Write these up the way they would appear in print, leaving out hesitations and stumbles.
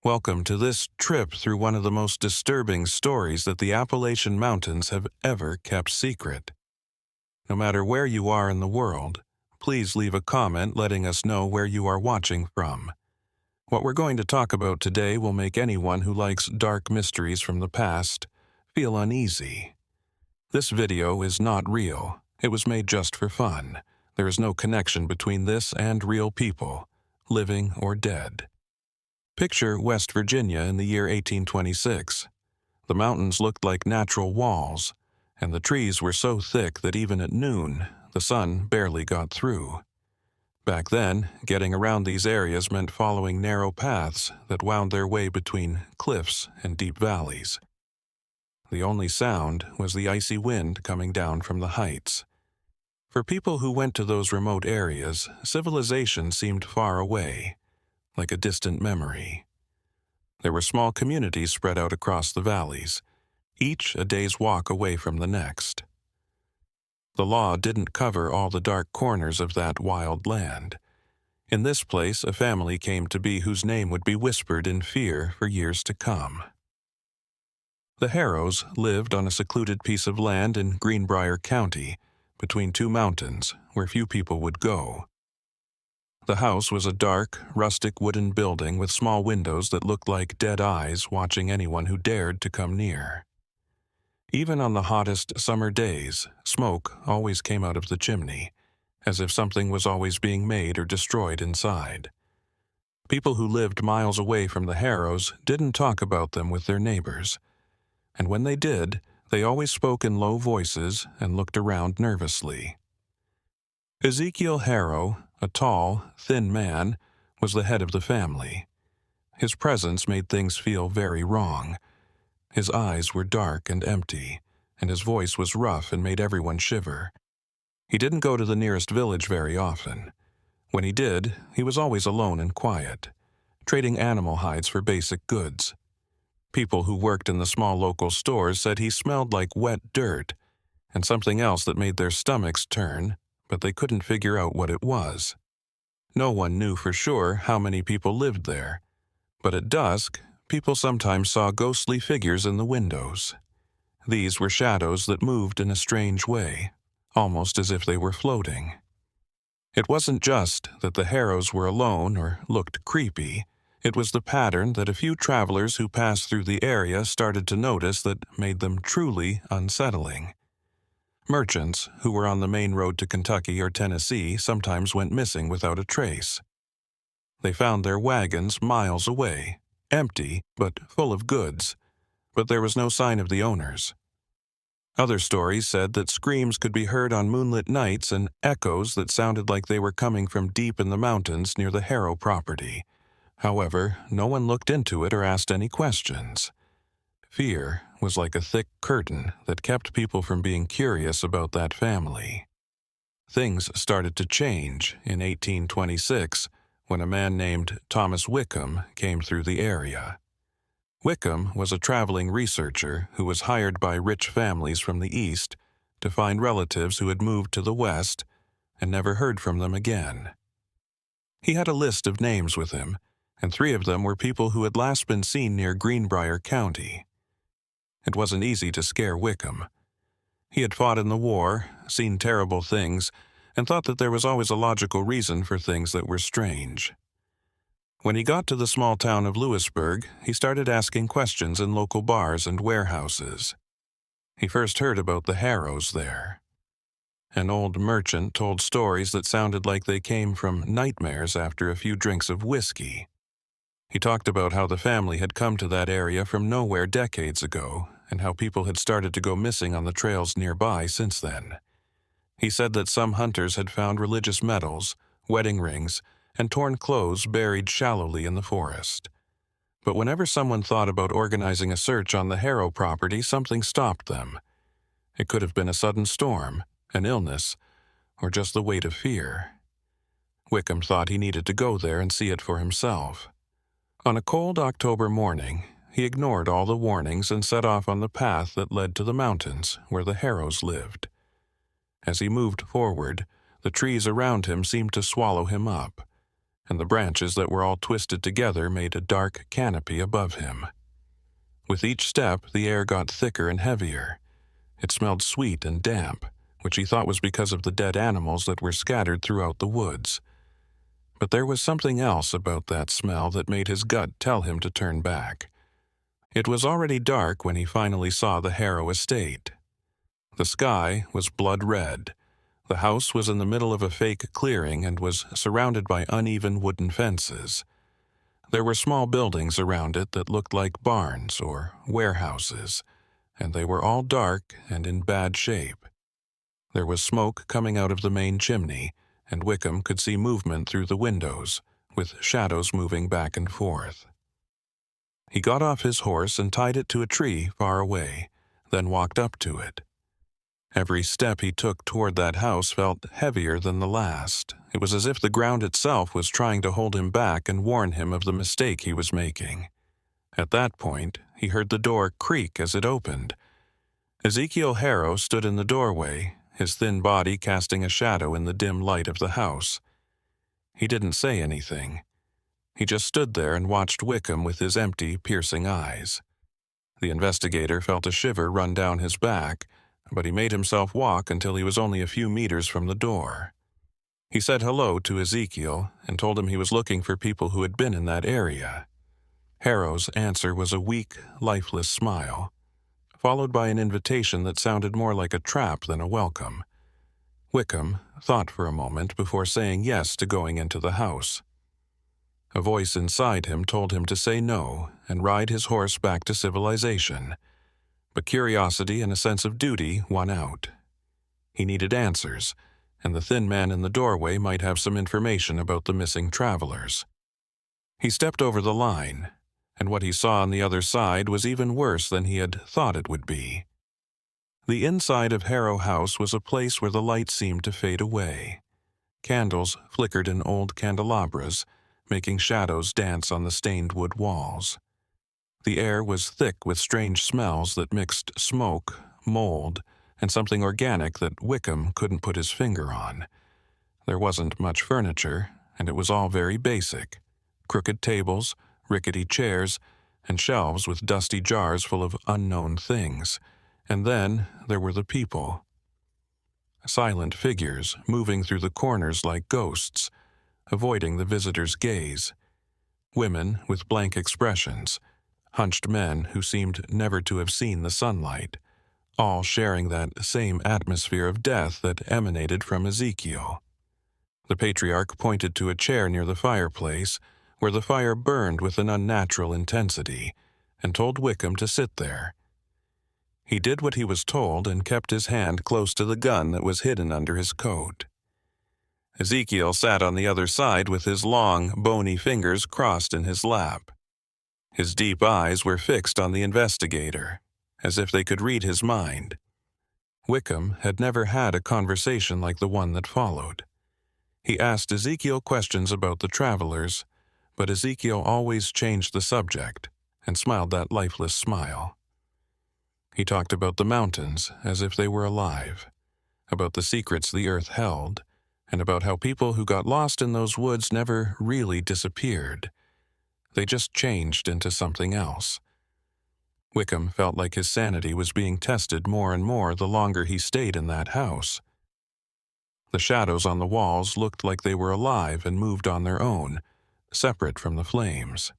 Welcome to this trip through one of the most disturbing stories that the Appalachian Mountains have ever kept secret. No matter where you are in the world, please leave a comment letting us know where you are watching from. What we're going to talk about today will make anyone who likes dark mysteries from the past feel uneasy. This video is not real. It was made just for fun. There is no connection between this and real people, living or dead. Picture West Virginia in the year 1826. The mountains looked like natural walls, and the trees were so thick that even at noon, the sun barely got through. Back then, getting around these areas meant following narrow paths that wound their way between cliffs and deep valleys. The only sound was the icy wind coming down from the heights. For people who went to those remote areas, civilization seemed far away, like a distant memory. There were small communities spread out across the valleys, each a day's walk away from the next. The law didn't cover all the dark corners of that wild land. In this place, a family came to be whose name would be whispered in fear for years to come. The Harrows lived on a secluded piece of land in Greenbrier County, between two mountains where few people would go. The house was a dark, rustic wooden building with small windows that looked like dead eyes watching anyone who dared to come near. Even on the hottest summer days, smoke always came out of the chimney, as if something was always being made or destroyed inside. People who lived miles away from the Harrows didn't talk about them with their neighbors, and when they did, they always spoke in low voices and looked around nervously. Ezekiel Harrow, a tall, thin man, was the head of the family. His presence made things feel very wrong. His eyes were dark and empty, and his voice was rough and made everyone shiver. He didn't go to the nearest village very often. When he did, he was always alone and quiet, trading animal hides for basic goods. People who worked in the small local stores said he smelled like wet dirt and something else that made their stomachs turn, but they couldn't figure out what it was. No one knew for sure how many people lived there, but at dusk, people sometimes saw ghostly figures in the windows. These were shadows that moved in a strange way, almost as if they were floating. It wasn't just that the Harrows were alone or looked creepy. It was the pattern that a few travelers who passed through the area started to notice that made them truly unsettling. Merchants who were on the main road to Kentucky or Tennessee sometimes went missing without a trace. They found their wagons miles away, empty but full of goods, but there was no sign of the owners. Other stories said that screams could be heard on moonlit nights and echoes that sounded like they were coming from deep in the mountains near the Harrow property. However, no one looked into it or asked any questions. Fear was like a thick curtain that kept people from being curious about that family. Things started to change in 1826 when a man named Thomas Wickham came through the area. Wickham was a traveling researcher who was hired by rich families from the East to find relatives who had moved to the West and never heard from them again. He had a list of names with him, and 3 of them were people who had last been seen near Greenbrier County. It wasn't easy to scare Wickham. He had fought in the war, seen terrible things, and thought that there was always a logical reason for things that were strange. When he got to the small town of Lewisburg, he started asking questions in local bars and warehouses. He first heard about the Harrows there. An old merchant told stories that sounded like they came from nightmares after a few drinks of whiskey. He talked about how the family had come to that area from nowhere decades ago, and how people had started to go missing on the trails nearby since then. He said that some hunters had found religious medals, wedding rings, and torn clothes buried shallowly in the forest. But whenever someone thought about organizing a search on the Harrow property, something stopped them. It could have been a sudden storm, an illness, or just the weight of fear. Wickham thought he needed to go there and see it for himself. On a cold October morning, he ignored all the warnings and set off on the path that led to the mountains where the Harrows lived. As he moved forward, the trees around him seemed to swallow him up. and the branches that were all twisted together made a dark canopy above him. With each step, the air got thicker and heavier. It smelled sweet and damp, which he thought was because of the dead animals that were scattered throughout the woods. But there was something else about that smell that made his gut tell him to turn back. It was already dark when he finally saw the Harrow estate. The sky was blood red. The house was in the middle of a fake clearing and was surrounded by uneven wooden fences. There were small buildings around it that looked like barns or warehouses, and they were all dark and in bad shape. There was smoke coming out of the main chimney, and Wickham could see movement through the windows, with shadows moving back and forth. He got off his horse and tied it to a tree far away, then walked up to it. Every step he took toward that house felt heavier than the last. It was as if the ground itself was trying to hold him back and warn him of the mistake he was making. At that point, he heard the door creak as it opened. Ezekiel Harrow stood in the doorway, his thin body casting a shadow in the dim light of the house. He didn't say anything. He just stood there and watched Wickham with his empty, piercing eyes. The investigator felt a shiver run down his back, but he made himself walk until he was only a few meters from the door. He said hello to Ezekiel and told him he was looking for people who had been in that area. Harrow's answer was a weak, lifeless smile, followed by an invitation that sounded more like a trap than a welcome. Wickham thought for a moment before saying yes to going into the house. A voice inside him told him to say no and ride his horse back to civilization, but curiosity and a sense of duty won out. He needed answers, and the thin man in the doorway might have some information about the missing travelers. He stepped over the line, and what he saw on the other side was even worse than he had thought it would be. The inside of Harrow House was a place where the light seemed to fade away. Candles flickered in old candelabras, making shadows dance on the stained wood walls. The air was thick with strange smells that mixed smoke, mold, and something organic that Wickham couldn't put his finger on. There wasn't much furniture, and it was all very basic. Crooked tables, rickety chairs, and shelves with dusty jars full of unknown things. And then there were the people. Silent figures moving through the corners like ghosts, avoiding the visitor's gaze. Women with blank expressions, hunched men who seemed never to have seen the sunlight, all sharing that same atmosphere of death that emanated from Ezekiel. The patriarch pointed to a chair near the fireplace, where the fire burned with an unnatural intensity, and told Wickham to sit there. He did what he was told and kept his hand close to the gun that was hidden under his coat. Ezekiel sat on the other side with his long, bony fingers crossed in his lap. His deep eyes were fixed on the investigator, as if they could read his mind. Wickham had never had a conversation like the one that followed. He asked Ezekiel questions about the travelers, but Ezekiel always changed the subject and smiled that lifeless smile. He talked about the mountains as if they were alive, about the secrets the earth held, and about how people who got lost in those woods never really disappeared. They just changed into something else. Wickham felt like his sanity was being tested more and more the longer he stayed in that house. The shadows on the walls looked like they were alive and moved on their own, separate from the flames.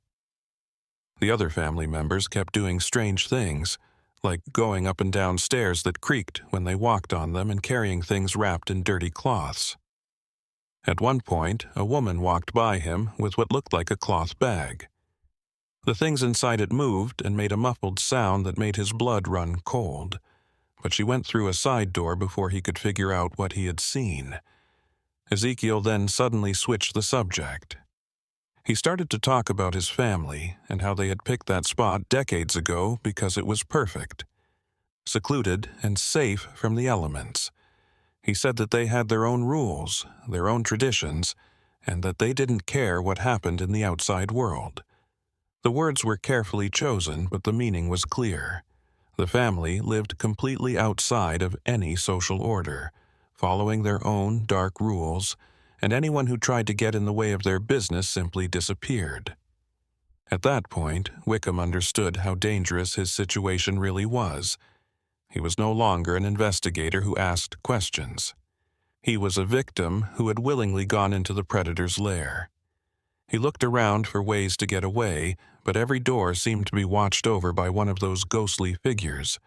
The other family members kept doing strange things, like going up and down stairs that creaked when they walked on them and carrying things wrapped in dirty cloths. At one point, a woman walked by him with what looked like a cloth bag. The things inside it moved and made a muffled sound that made his blood run cold, but she went through a side door before he could figure out what he had seen. Ezekiel then suddenly switched the subject. He started to talk about his family and how they had picked that spot decades ago because it was perfect, secluded and safe from the elements. He said that they had their own rules, their own traditions, and that they didn't care what happened in the outside world. The words were carefully chosen, but the meaning was clear. The family lived completely outside of any social order, following their own dark rules, and anyone who tried to get in the way of their business simply disappeared. At that point, Wickham understood how dangerous his situation really was. He was no longer an investigator who asked questions. He was a victim who had willingly gone into the predator's lair. He looked around for ways to get away, but every door seemed to be watched over by one of those ghostly figures,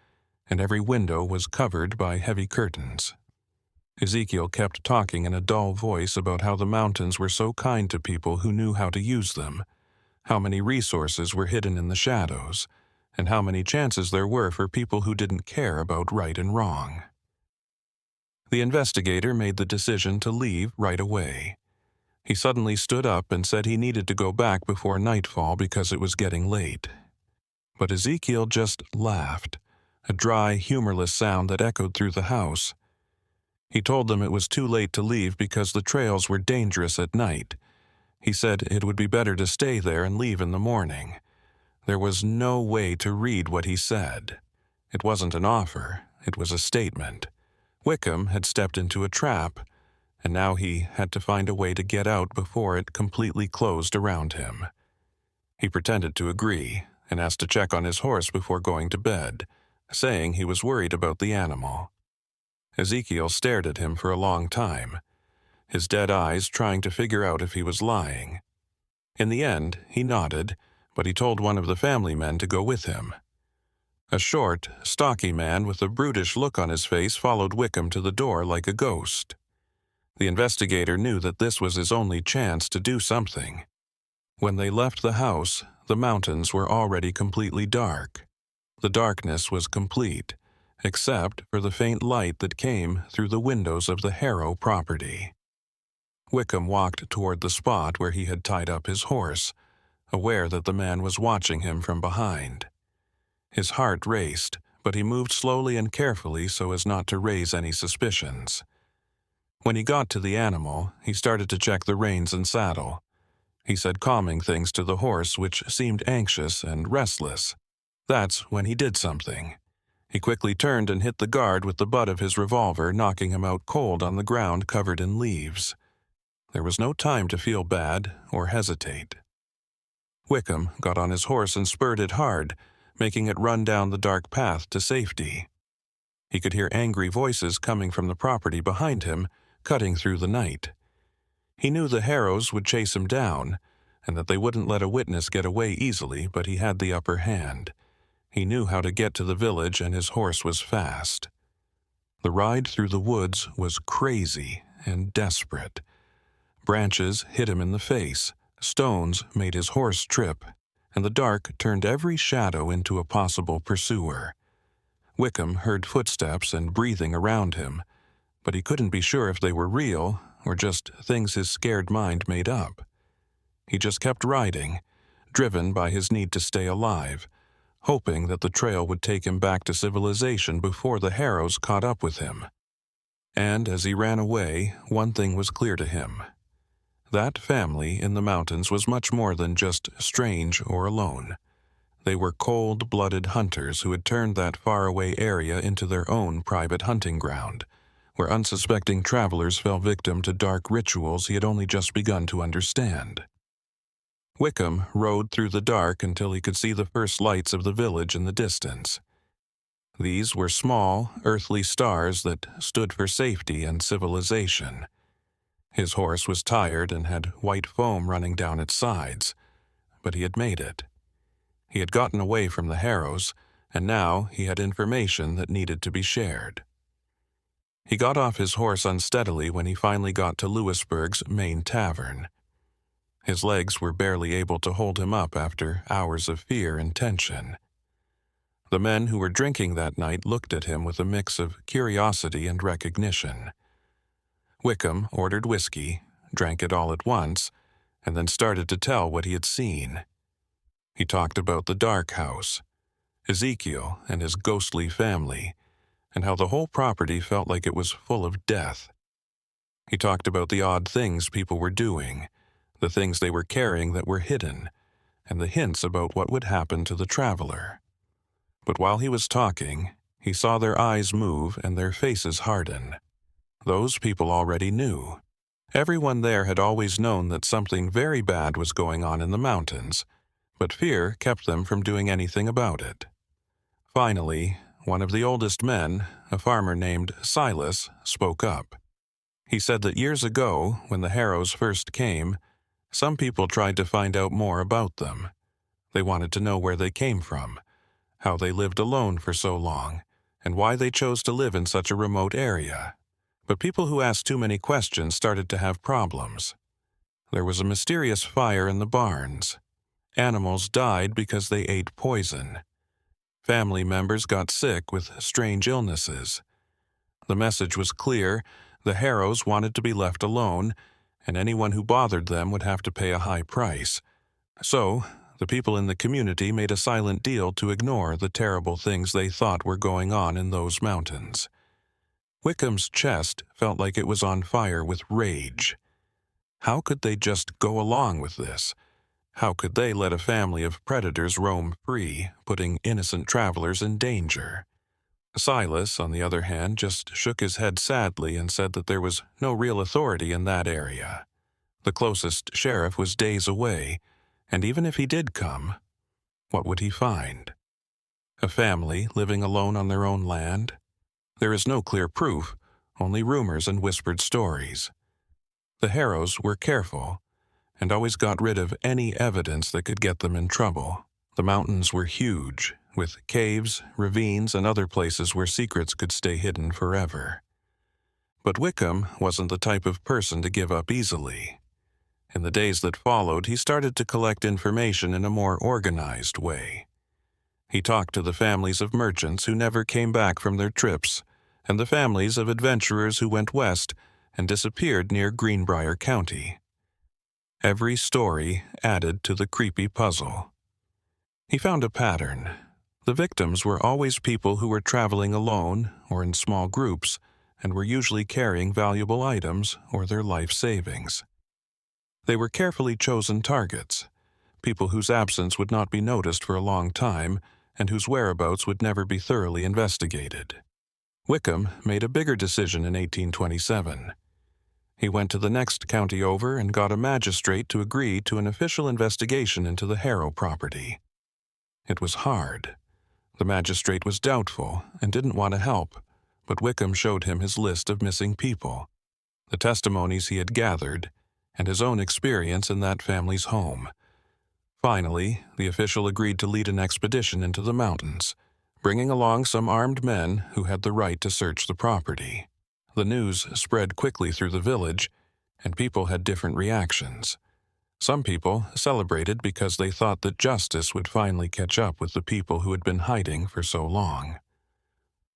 and every window was covered by heavy curtains. Ezekiel kept talking in a dull voice about how the mountains were so kind to people who knew how to use them, how many resources were hidden in the shadows, and how many chances there were for people who didn't care about right and wrong. The investigator made the decision to leave right away. He suddenly stood up and said he needed to go back before nightfall because it was getting late. But Ezekiel just laughed, a dry, humorless sound that echoed through the house. He told them it was too late to leave because the trails were dangerous at night. He said it would be better to stay there and leave in the morning. There was no way to read what he said. It wasn't an offer, it was a statement. Wickham had stepped into a trap, and now he had to find a way to get out before it completely closed around him. He pretended to agree and asked to check on his horse before going to bed, saying he was worried about the animal. Ezekiel stared at him for a long time, his dead eyes trying to figure out if he was lying. In the end, he nodded, but he told one of the family men to go with him. A short, stocky man with a brutish look on his face followed Wickham to the door like a ghost. The investigator knew that this was his only chance to do something. When they left the house, the mountains were already completely dark. The darkness was complete, except for the faint light that came through the windows of the Harrow property. Wickham walked toward the spot where he had tied up his horse, aware that the man was watching him from behind. His heart raced, but he moved slowly and carefully so as not to raise any suspicions. When he got to the animal, he started to check the reins and saddle. He said calming things to the horse, which seemed anxious and restless. That's when he did something. He quickly turned and hit the guard with the butt of his revolver, knocking him out cold on the ground covered in leaves. There was no time to feel bad or hesitate. Wickham got on his horse and spurred it hard, making it run down the dark path to safety. He could hear angry voices coming from the property behind him, cutting through the night. He knew the Harrows would chase him down, and that they wouldn't let a witness get away easily, but he had the upper hand. He knew how to get to the village, and his horse was fast. The ride through the woods was crazy and desperate. Branches hit him in the face, stones made his horse trip, and the dark turned every shadow into a possible pursuer. Wickham heard footsteps and breathing around him, but he couldn't be sure if they were real or just things his scared mind made up. He just kept riding, driven by his need to stay alive, hoping that the trail would take him back to civilization before the Harrows caught up with him. And as he ran away, one thing was clear to him. That family in the mountains was much more than just strange or alone. They were cold-blooded hunters who had turned that faraway area into their own private hunting ground, where unsuspecting travelers fell victim to dark rituals he had only just begun to understand. Wickham rode through the dark until he could see the first lights of the village in the distance. These were small, earthly stars that stood for safety and civilization. His horse was tired and had white foam running down its sides, but he had made it. He had gotten away from the Harrows, and now he had information that needed to be shared. He got off his horse unsteadily when he finally got to Louisburg's main tavern. His legs were barely able to hold him up after hours of fear and tension. The men who were drinking that night looked at him with a mix of curiosity and recognition. Wickham ordered whiskey, drank it all at once, and then started to tell what he had seen. He talked about the dark house, Ezekiel and his ghostly family, and how the whole property felt like it was full of death. He talked about the odd things people were doing, the things they were carrying that were hidden, and the hints about what would happen to the traveler. But while he was talking, he saw their eyes move and their faces harden. Those people already knew. Everyone there had always known that something very bad was going on in the mountains, but fear kept them from doing anything about it. Finally, one of the oldest men, a farmer named Silas, spoke up. He said that years ago, when the Harrows first came, some people tried to find out more about them. They wanted to know where they came from, how they lived alone for so long, and why they chose to live in such a remote area. But people who asked too many questions started to have problems. There was a mysterious fire in the barns. Animals died because they ate poison. Family members got sick with strange illnesses. The message was clear: the Harrows wanted to be left alone, and anyone who bothered them would have to pay a high price. So, the people in the community made a silent deal to ignore the terrible things they thought were going on in those mountains. Wickham's chest felt like it was on fire with rage. How could they just go along with this? How could they let a family of predators roam free, putting innocent travelers in danger? Silas, on the other hand, just shook his head sadly and said that there was no real authority in that area. The closest sheriff was days away, and even if he did come, what would he find? A family living alone on their own land? There is no clear proof, only rumors and whispered stories. The Harrows were careful, and always got rid of any evidence that could get them in trouble. The mountains were huge, with caves, ravines, and other places where secrets could stay hidden forever. But Wickham wasn't the type of person to give up easily. In the days that followed, he started to collect information in a more organized way. He talked to the families of merchants who never came back from their trips, and the families of adventurers who went west and disappeared near Greenbrier County. Every story added to the creepy puzzle. He found a pattern. The victims were always people who were traveling alone or in small groups and were usually carrying valuable items or their life savings. They were carefully chosen targets, people whose absence would not be noticed for a long time and whose whereabouts would never be thoroughly investigated. Wickham made a bigger decision in 1827. He went to the next county over and got a magistrate to agree to an official investigation into the Harrow property. It was hard. The magistrate was doubtful and didn't want to help, but Wickham showed him his list of missing people, the testimonies he had gathered, and his own experience in that family's home. Finally, the official agreed to lead an expedition into the mountains, bringing along some armed men who had the right to search the property. The news spread quickly through the village, and people had different reactions. Some people celebrated because they thought that justice would finally catch up with the people who had been hiding for so long.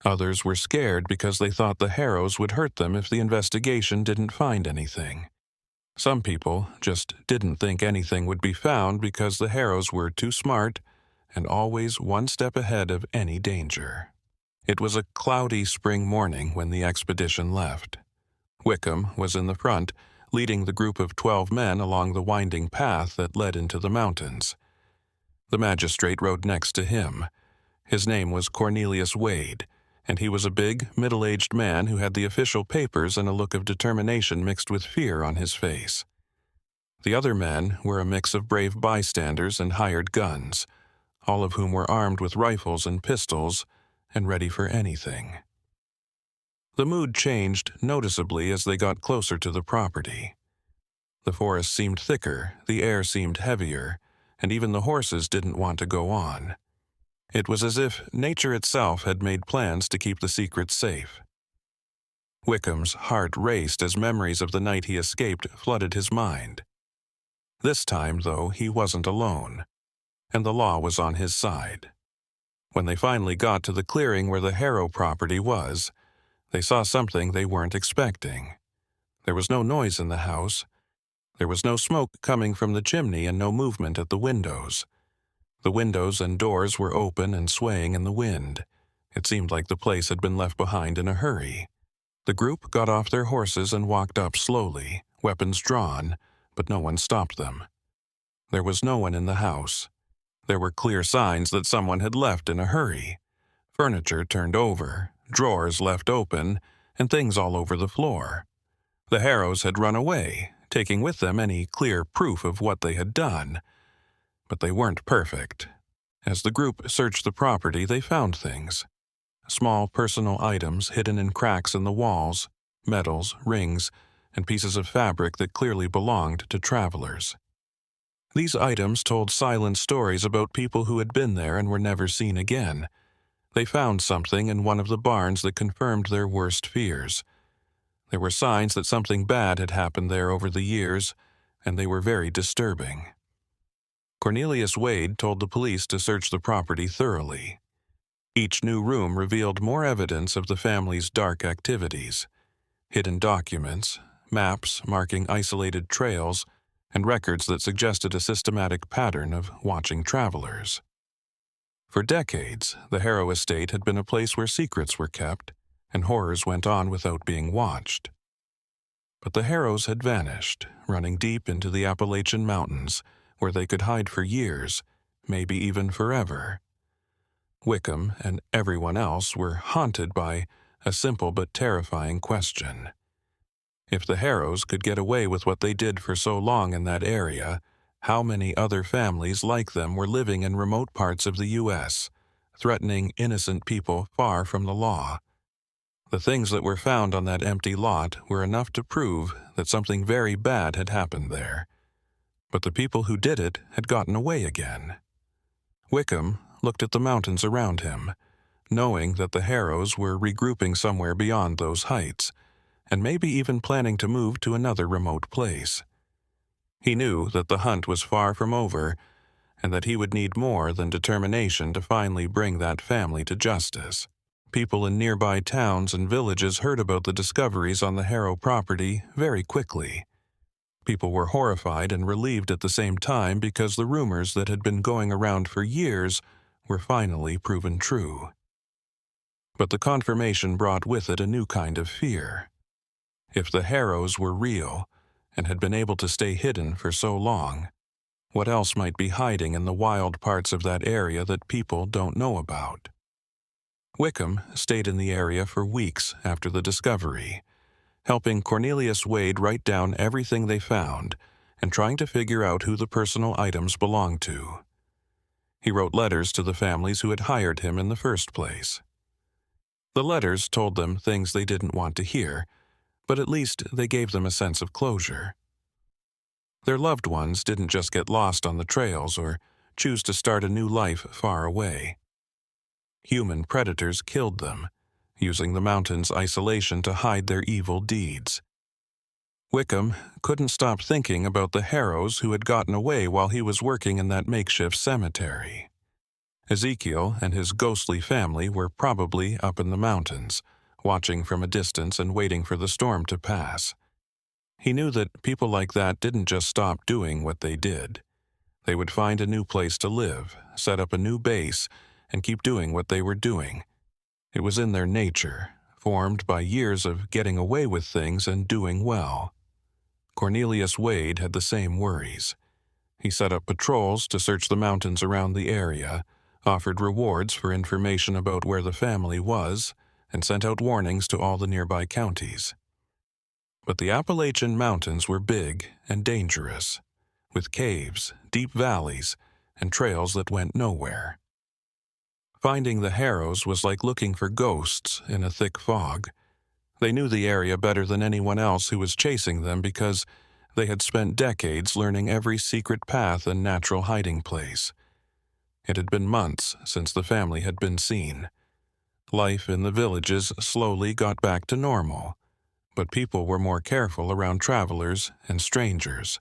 Others were scared because they thought the Harrows would hurt them if the investigation didn't find anything. Some people just didn't think anything would be found because the Harrows were too smart and always one step ahead of any danger. It was a cloudy spring morning when the expedition left. Wickham was in the front, leading the group of 12 men along the winding path that led into the mountains. The magistrate rode next to him. His name was Cornelius Wade, and he was a big, middle-aged man who had the official papers and a look of determination mixed with fear on his face. The other men were a mix of brave bystanders and hired guns, all of whom were armed with rifles and pistols and ready for anything. The mood changed noticeably as they got closer to the property. The forest seemed thicker, the air seemed heavier, and even the horses didn't want to go on. It was as if nature itself had made plans to keep the secret safe. Wickham's heart raced as memories of the night he escaped flooded his mind. This time, though, he wasn't alone, and the law was on his side. When they finally got to the clearing where the Harrow property was, they saw something they weren't expecting. There was no noise in the house. There was no smoke coming from the chimney and no movement at the windows. The windows and doors were open and swaying in the wind. It seemed like the place had been left behind in a hurry. The group got off their horses and walked up slowly, weapons drawn, but no one stopped them. There was no one in the house. There were clear signs that someone had left in a hurry. Furniture turned over, drawers left open, and things all over the floor. The Harrows had run away, taking with them any clear proof of what they had done. But they weren't perfect. As the group searched the property, they found things. Small personal items hidden in cracks in the walls, medals, rings, and pieces of fabric that clearly belonged to travelers. These items told silent stories about people who had been there and were never seen again. They found something in one of the barns that confirmed their worst fears. There were signs that something bad had happened there over the years, and they were very disturbing. Cornelius Wade told the police to search the property thoroughly. Each new room revealed more evidence of the family's dark activities: hidden documents, maps marking isolated trails, and records that suggested a systematic pattern of watching travelers. For decades, the Harrow estate had been a place where secrets were kept, and horrors went on without being watched. But the Harrows had vanished, running deep into the Appalachian Mountains, where they could hide for years, maybe even forever. Wickham and everyone else were haunted by a simple but terrifying question. If the Harrows could get away with what they did for so long in that area, how many other families like them were living in remote parts of the U.S., threatening innocent people far from the law? The things that were found on that empty lot were enough to prove that something very bad had happened there. But the people who did it had gotten away again. Wickham looked at the mountains around him, knowing that the Harrows were regrouping somewhere beyond those heights, and maybe even planning to move to another remote place. He knew that the hunt was far from over, and that he would need more than determination to finally bring that family to justice. People in nearby towns and villages heard about the discoveries on the Harrow property very quickly. People were horrified and relieved at the same time because the rumors that had been going around for years were finally proven true. But the confirmation brought with it a new kind of fear. If the Harrows were real and had been able to stay hidden for so long, what else might be hiding in the wild parts of that area that people don't know about? Wickham stayed in the area for weeks after the discovery, helping Cornelius Wade write down everything they found and trying to figure out who the personal items belonged to. He wrote letters to the families who had hired him in the first place. The letters told them things they didn't want to hear, but at least they gave them a sense of closure. Their loved ones didn't just get lost on the trails or choose to start a new life far away. Human predators killed them, using the mountain's isolation to hide their evil deeds. Wickham couldn't stop thinking about the Harrows who had gotten away while he was working in that makeshift cemetery. Ezekiel and his ghostly family were probably up in the mountains, watching from a distance and waiting for the storm to pass. He knew that people like that didn't just stop doing what they did. They would find a new place to live, set up a new base, and keep doing what they were doing. It was in their nature, formed by years of getting away with things and doing well. Cornelius Wade had the same worries. He set up patrols to search the mountains around the area, offered rewards for information about where the family was, and sent out warnings to all the nearby counties. But the Appalachian Mountains were big and dangerous, with caves, deep valleys, and trails that went nowhere. Finding the Harrows was like looking for ghosts in a thick fog. They knew the area better than anyone else who was chasing them because they had spent decades learning every secret path and natural hiding place. It had been months since the family had been seen. Life in the villages slowly got back to normal, but people were more careful around travelers and strangers.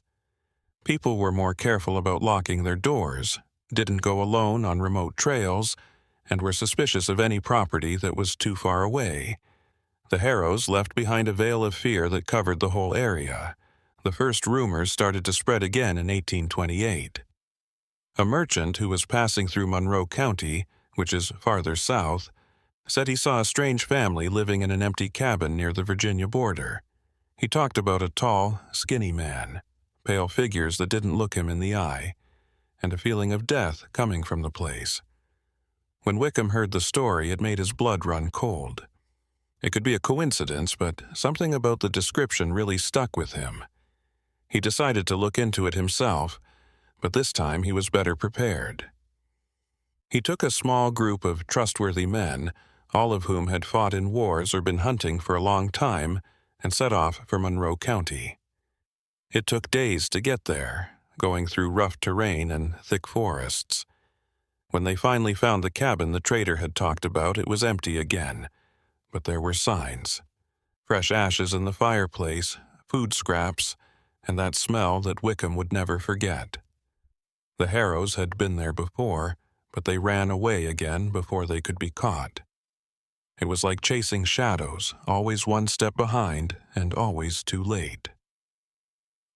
People were more careful about locking their doors, didn't go alone on remote trails, and were suspicious of any property that was too far away. The Harrows left behind a veil of fear that covered the whole area. The first rumors started to spread again in 1828. A merchant who was passing through Monroe County, which is farther south, said he saw a strange family living in an empty cabin near the Virginia border. He talked about a tall, skinny man, pale figures that didn't look him in the eye, and a feeling of death coming from the place. When Wickham heard the story, it made his blood run cold. It could be a coincidence, but something about the description really stuck with him. He decided to look into it himself, but this time he was better prepared. He took a small group of trustworthy men, all of whom had fought in wars or been hunting for a long time, and set off for Monroe County. It took days to get there, going through rough terrain and thick forests. When they finally found the cabin the trader had talked about, it was empty again, but there were signs. Fresh ashes in the fireplace, food scraps, and that smell that Wickham would never forget. The Harrows had been there before, but they ran away again before they could be caught. It was like chasing shadows, always one step behind and always too late.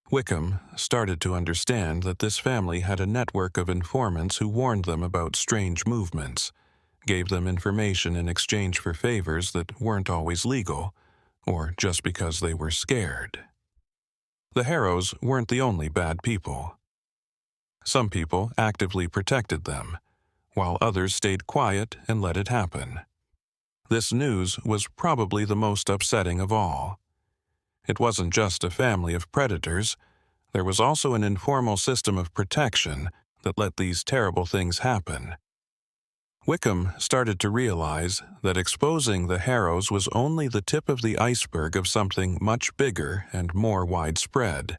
Wickham started to understand that this family had a network of informants who warned them about strange movements, gave them information in exchange for favors that weren't always legal, or just because they were scared. The Harrows weren't the only bad people. Some people actively protected them, while others stayed quiet and let it happen. This news was probably the most upsetting of all. It wasn't just a family of predators. There was also an informal system of protection that let these terrible things happen. Wickham started to realize that exposing the Harrows was only the tip of the iceberg of something much bigger and more widespread.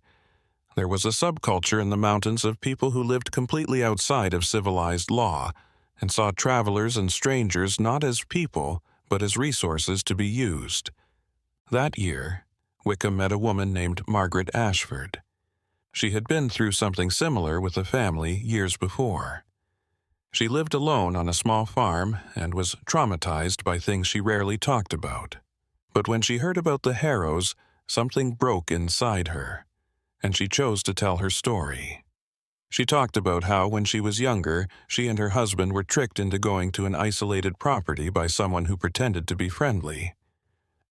There was a subculture in the mountains of people who lived completely outside of civilized law and saw travelers and strangers not as people, but as resources to be used. That year, Wickham met a woman named Margaret Ashwood. She had been through something similar with a family years before. She lived alone on a small farm and was traumatized by things she rarely talked about. But when she heard about the Harrows, something broke inside her, and she chose to tell her story. She talked about how, when she was younger, she and her husband were tricked into going to an isolated property by someone who pretended to be friendly.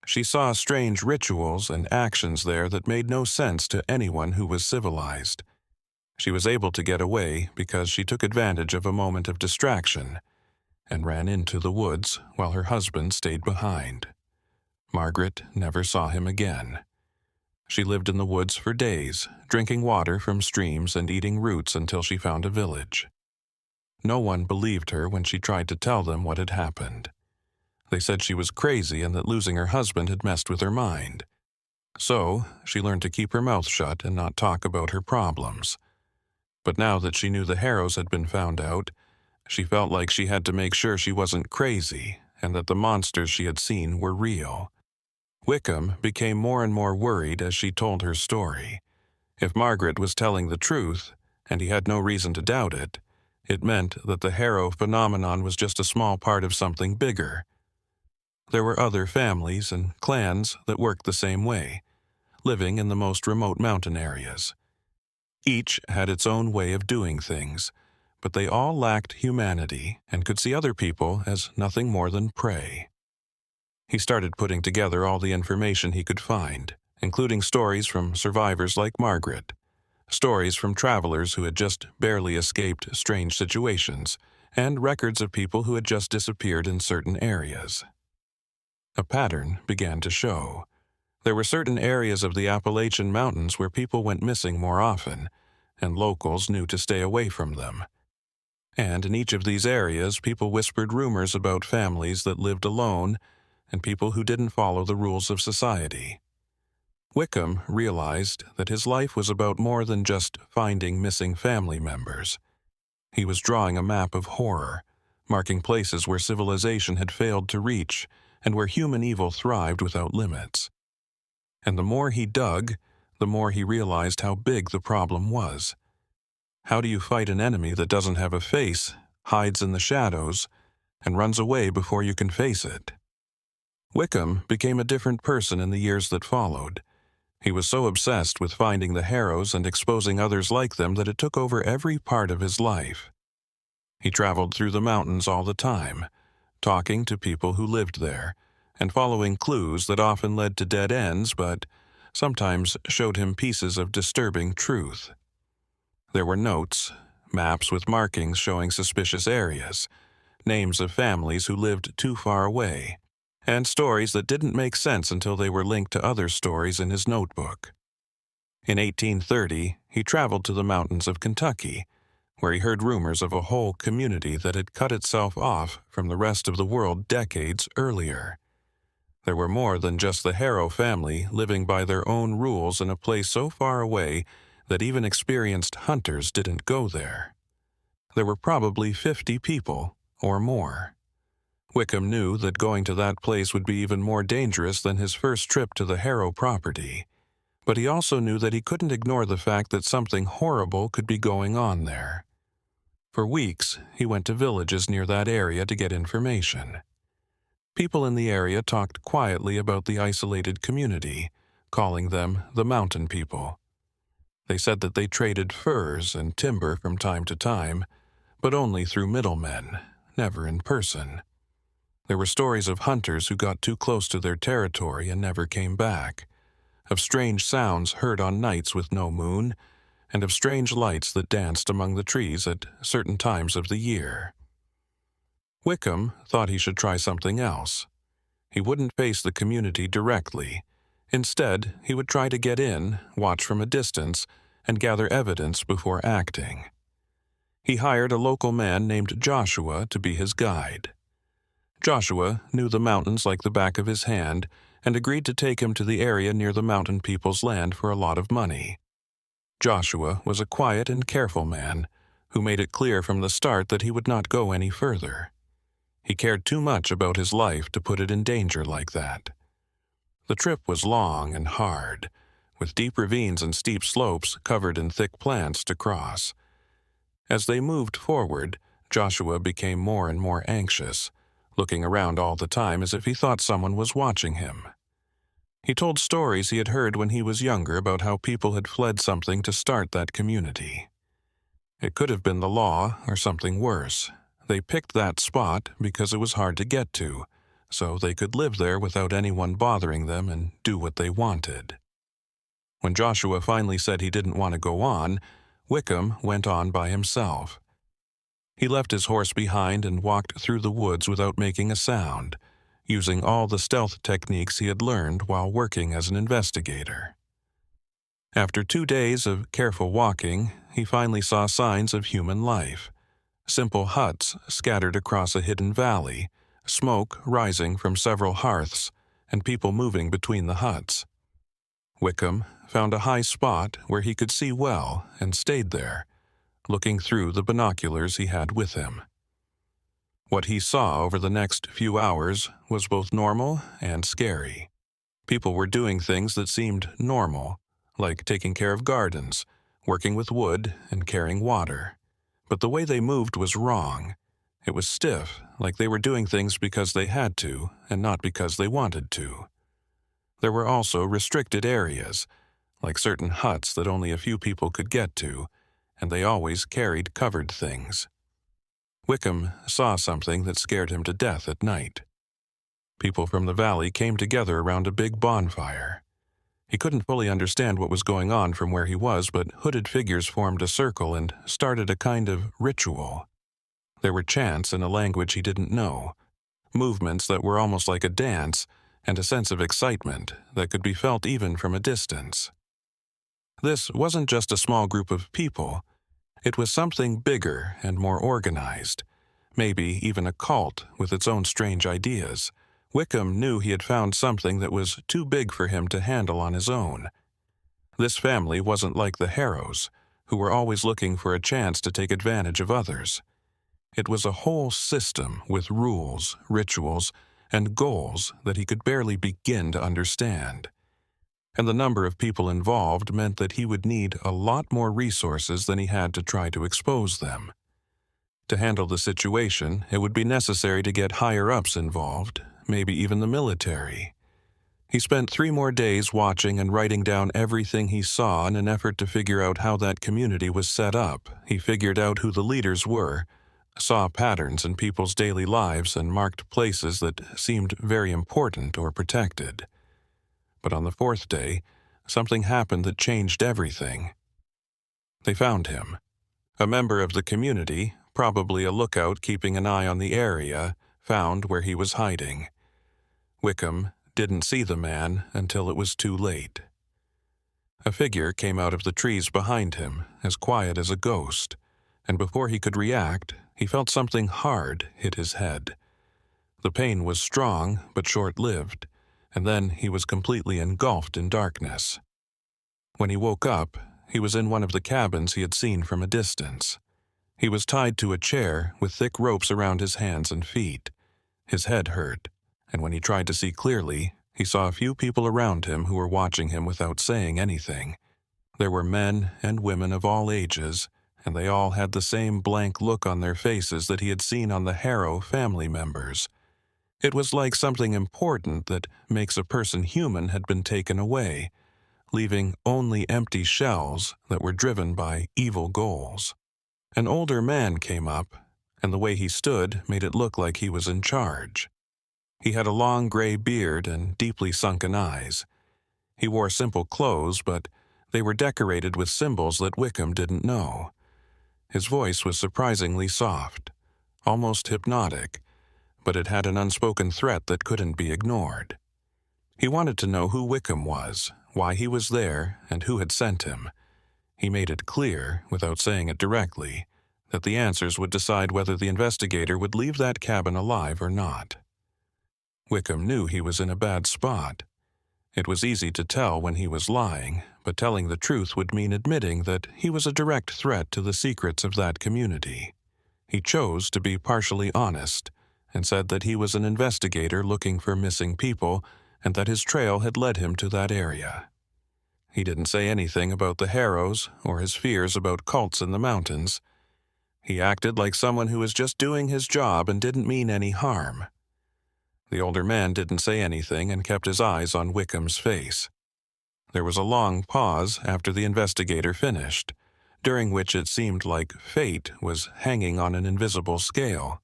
She saw strange rituals and actions there that made no sense to anyone who was civilized. She was able to get away because she took advantage of a moment of distraction and ran into the woods while her husband stayed behind. Margaret never saw him again. She lived in the woods for days, drinking water from streams and eating roots until she found a village. No one believed her when she tried to tell them what had happened. They said she was crazy and that losing her husband had messed with her mind. So, she learned to keep her mouth shut and not talk about her problems. But now that she knew the Harrows had been found out, she felt like she had to make sure she wasn't crazy and that the monsters she had seen were real. Wickham became more and more worried as she told her story. If Margaret was telling the truth, and he had no reason to doubt it, it meant that the Harrow phenomenon was just a small part of something bigger. There were other families and clans that worked the same way, living in the most remote mountain areas. Each had its own way of doing things, but they all lacked humanity and could see other people as nothing more than prey. He started putting together all the information he could find, including stories from survivors like Margaret, stories from travelers who had just barely escaped strange situations, and records of people who had just disappeared in certain areas. A pattern began to show. There were certain areas of the Appalachian Mountains where people went missing more often, and locals knew to stay away from them. And in each of these areas, people whispered rumors about families that lived alone and people who didn't follow the rules of society. Wickham realized that his life was about more than just finding missing family members. He was drawing a map of horror, marking places where civilization had failed to reach and where human evil thrived without limits. And the more he dug, the more he realized how big the problem was. How do you fight an enemy that doesn't have a face, hides in the shadows, and runs away before you can face it? Wickham became a different person in the years that followed. He was so obsessed with finding the Harrows and exposing others like them that it took over every part of his life. He traveled through the mountains all the time, talking to people who lived there, and following clues that often led to dead ends but sometimes showed him pieces of disturbing truth. There were notes, maps with markings showing suspicious areas, names of families who lived too far away, and stories that didn't make sense until they were linked to other stories in his notebook. In 1830, he traveled to the mountains of Kentucky, where he heard rumors of a whole community that had cut itself off from the rest of the world decades earlier. There were more than just the Harrow family living by their own rules in a place so far away that even experienced hunters didn't go there. There were probably 50 people or more. Wickham knew that going to that place would be even more dangerous than his first trip to the Harrow property, but he also knew that he couldn't ignore the fact that something horrible could be going on there. For weeks, he went to villages near that area to get information. People in the area talked quietly about the isolated community, calling them the mountain people. They said that they traded furs and timber from time to time, but only through middlemen, never in person. There were stories of hunters who got too close to their territory and never came back, of strange sounds heard on nights with no moon, and of strange lights that danced among the trees at certain times of the year. Wickham thought he should try something else. He wouldn't face the community directly. Instead, he would try to get in, watch from a distance, and gather evidence before acting. He hired a local man named Joshua to be his guide. Joshua knew the mountains like the back of his hand and agreed to take him to the area near the mountain people's land for a lot of money. Joshua was a quiet and careful man who made it clear from the start that he would not go any further. He cared too much about his life to put it in danger like that. The trip was long and hard, with deep ravines and steep slopes covered in thick plants to cross. As they moved forward, Joshua became more and more anxious, looking around all the time as if he thought someone was watching him. He told stories he had heard when he was younger about how people had fled something to start that community. It could have been the law or something worse. They picked that spot because it was hard to get to, so they could live there without anyone bothering them and do what they wanted. When Joshua finally said he didn't want to go on, Wickham went on by himself. He left his horse behind and walked through the woods without making a sound, using all the stealth techniques he had learned while working as an investigator. After 2 days of careful walking, he finally saw signs of human life. Simple huts scattered across a hidden valley, smoke rising from several hearths, and people moving between the huts. Wickham found a high spot where he could see well and stayed there, looking through the binoculars he had with him. What he saw over the next few hours was both normal and scary. People were doing things that seemed normal, like taking care of gardens, working with wood, and carrying water. But the way they moved was wrong. It was stiff, like they were doing things because they had to, and not because they wanted to. There were also restricted areas, like certain huts that only a few people could get to, and they always carried covered things. Wickham saw something that scared him to death at night. People from the valley came together around a big bonfire. He couldn't fully understand what was going on from where he was, but hooded figures formed a circle and started a kind of ritual. There were chants in a language he didn't know, movements that were almost like a dance, and a sense of excitement that could be felt even from a distance. This wasn't just a small group of people. It was something bigger and more organized, maybe even a cult with its own strange ideas. Wickham knew he had found something that was too big for him to handle on his own. This family wasn't like the Harrows, who were always looking for a chance to take advantage of others. It was a whole system with rules, rituals, and goals that he could barely begin to understand. And the number of people involved meant that he would need a lot more resources than he had to try to expose them. To handle the situation, it would be necessary to get higher-ups involved, maybe even the military. He spent 3 more days watching and writing down everything he saw in an effort to figure out how that community was set up. He figured out who the leaders were, saw patterns in people's daily lives, and marked places that seemed very important or protected. But on the 4th day, something happened that changed everything. They found him. A member of the community, probably a lookout keeping an eye on the area, found where he was hiding. Wickham didn't see the man until it was too late. A figure came out of the trees behind him, as quiet as a ghost, and before he could react, he felt something hard hit his head. The pain was strong but short-lived, and then he was completely engulfed in darkness. When he woke up, he was in one of the cabins he had seen from a distance. He was tied to a chair with thick ropes around his hands and feet. His head hurt, and when he tried to see clearly, he saw a few people around him who were watching him without saying anything. There were men and women of all ages, and they all had the same blank look on their faces that he had seen on the Harrow family members. It was like something important that makes a person human had been taken away, leaving only empty shells that were driven by evil goals. An older man came up, and the way he stood made it look like he was in charge. He had a long gray beard and deeply sunken eyes. He wore simple clothes, but they were decorated with symbols that Wickham didn't know. His voice was surprisingly soft, almost hypnotic, but it had an unspoken threat that couldn't be ignored. He wanted to know who Wickham was, why he was there, and who had sent him. He made it clear, without saying it directly, that the answers would decide whether the investigator would leave that cabin alive or not. Wickham knew he was in a bad spot. It was easy to tell when he was lying, but telling the truth would mean admitting that he was a direct threat to the secrets of that community. He chose to be partially honest, and said that he was an investigator looking for missing people, and that his trail had led him to that area. He didn't say anything about the Harrows or his fears about cults in the mountains. He acted like someone who was just doing his job and didn't mean any harm. The older man didn't say anything and kept his eyes on Wickham's face. There was a long pause after the investigator finished, during which it seemed like fate was hanging on an invisible scale.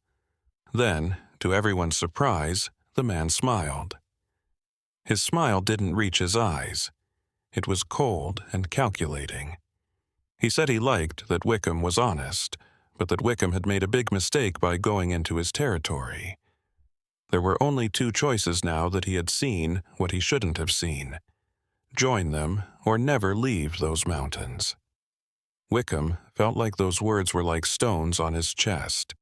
Then, to everyone's surprise, the man smiled. His smile didn't reach his eyes. It was cold and calculating. He said he liked that Wickham was honest, but that Wickham had made a big mistake by going into his territory. There were only two choices now that he had seen what he shouldn't have seen: join them or never leave those mountains. Wickham felt like those words were like stones on his chest.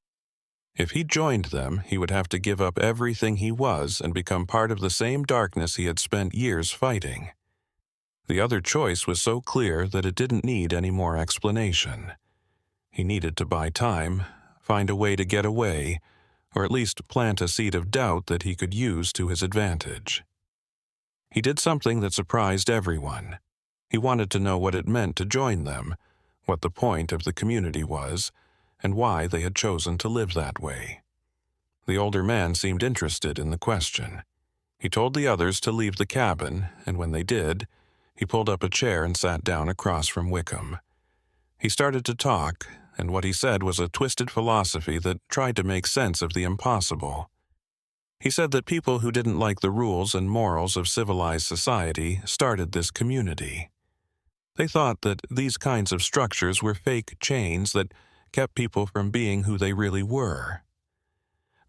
If he joined them, he would have to give up everything he was and become part of the same darkness he had spent years fighting. The other choice was so clear that it didn't need any more explanation. He needed to buy time, find a way to get away, or at least plant a seed of doubt that he could use to his advantage. He did something that surprised everyone. He wanted to know what it meant to join them, what the point of the community was, and why they had chosen to live that way. The older man seemed interested in the question. He told the others to leave the cabin, and when they did, he pulled up a chair and sat down across from Wickham. He started to talk, and what he said was a twisted philosophy that tried to make sense of the impossible. He said that people who didn't like the rules and morals of civilized society started this community. They thought that these kinds of structures were fake chains that kept people from being who they really were.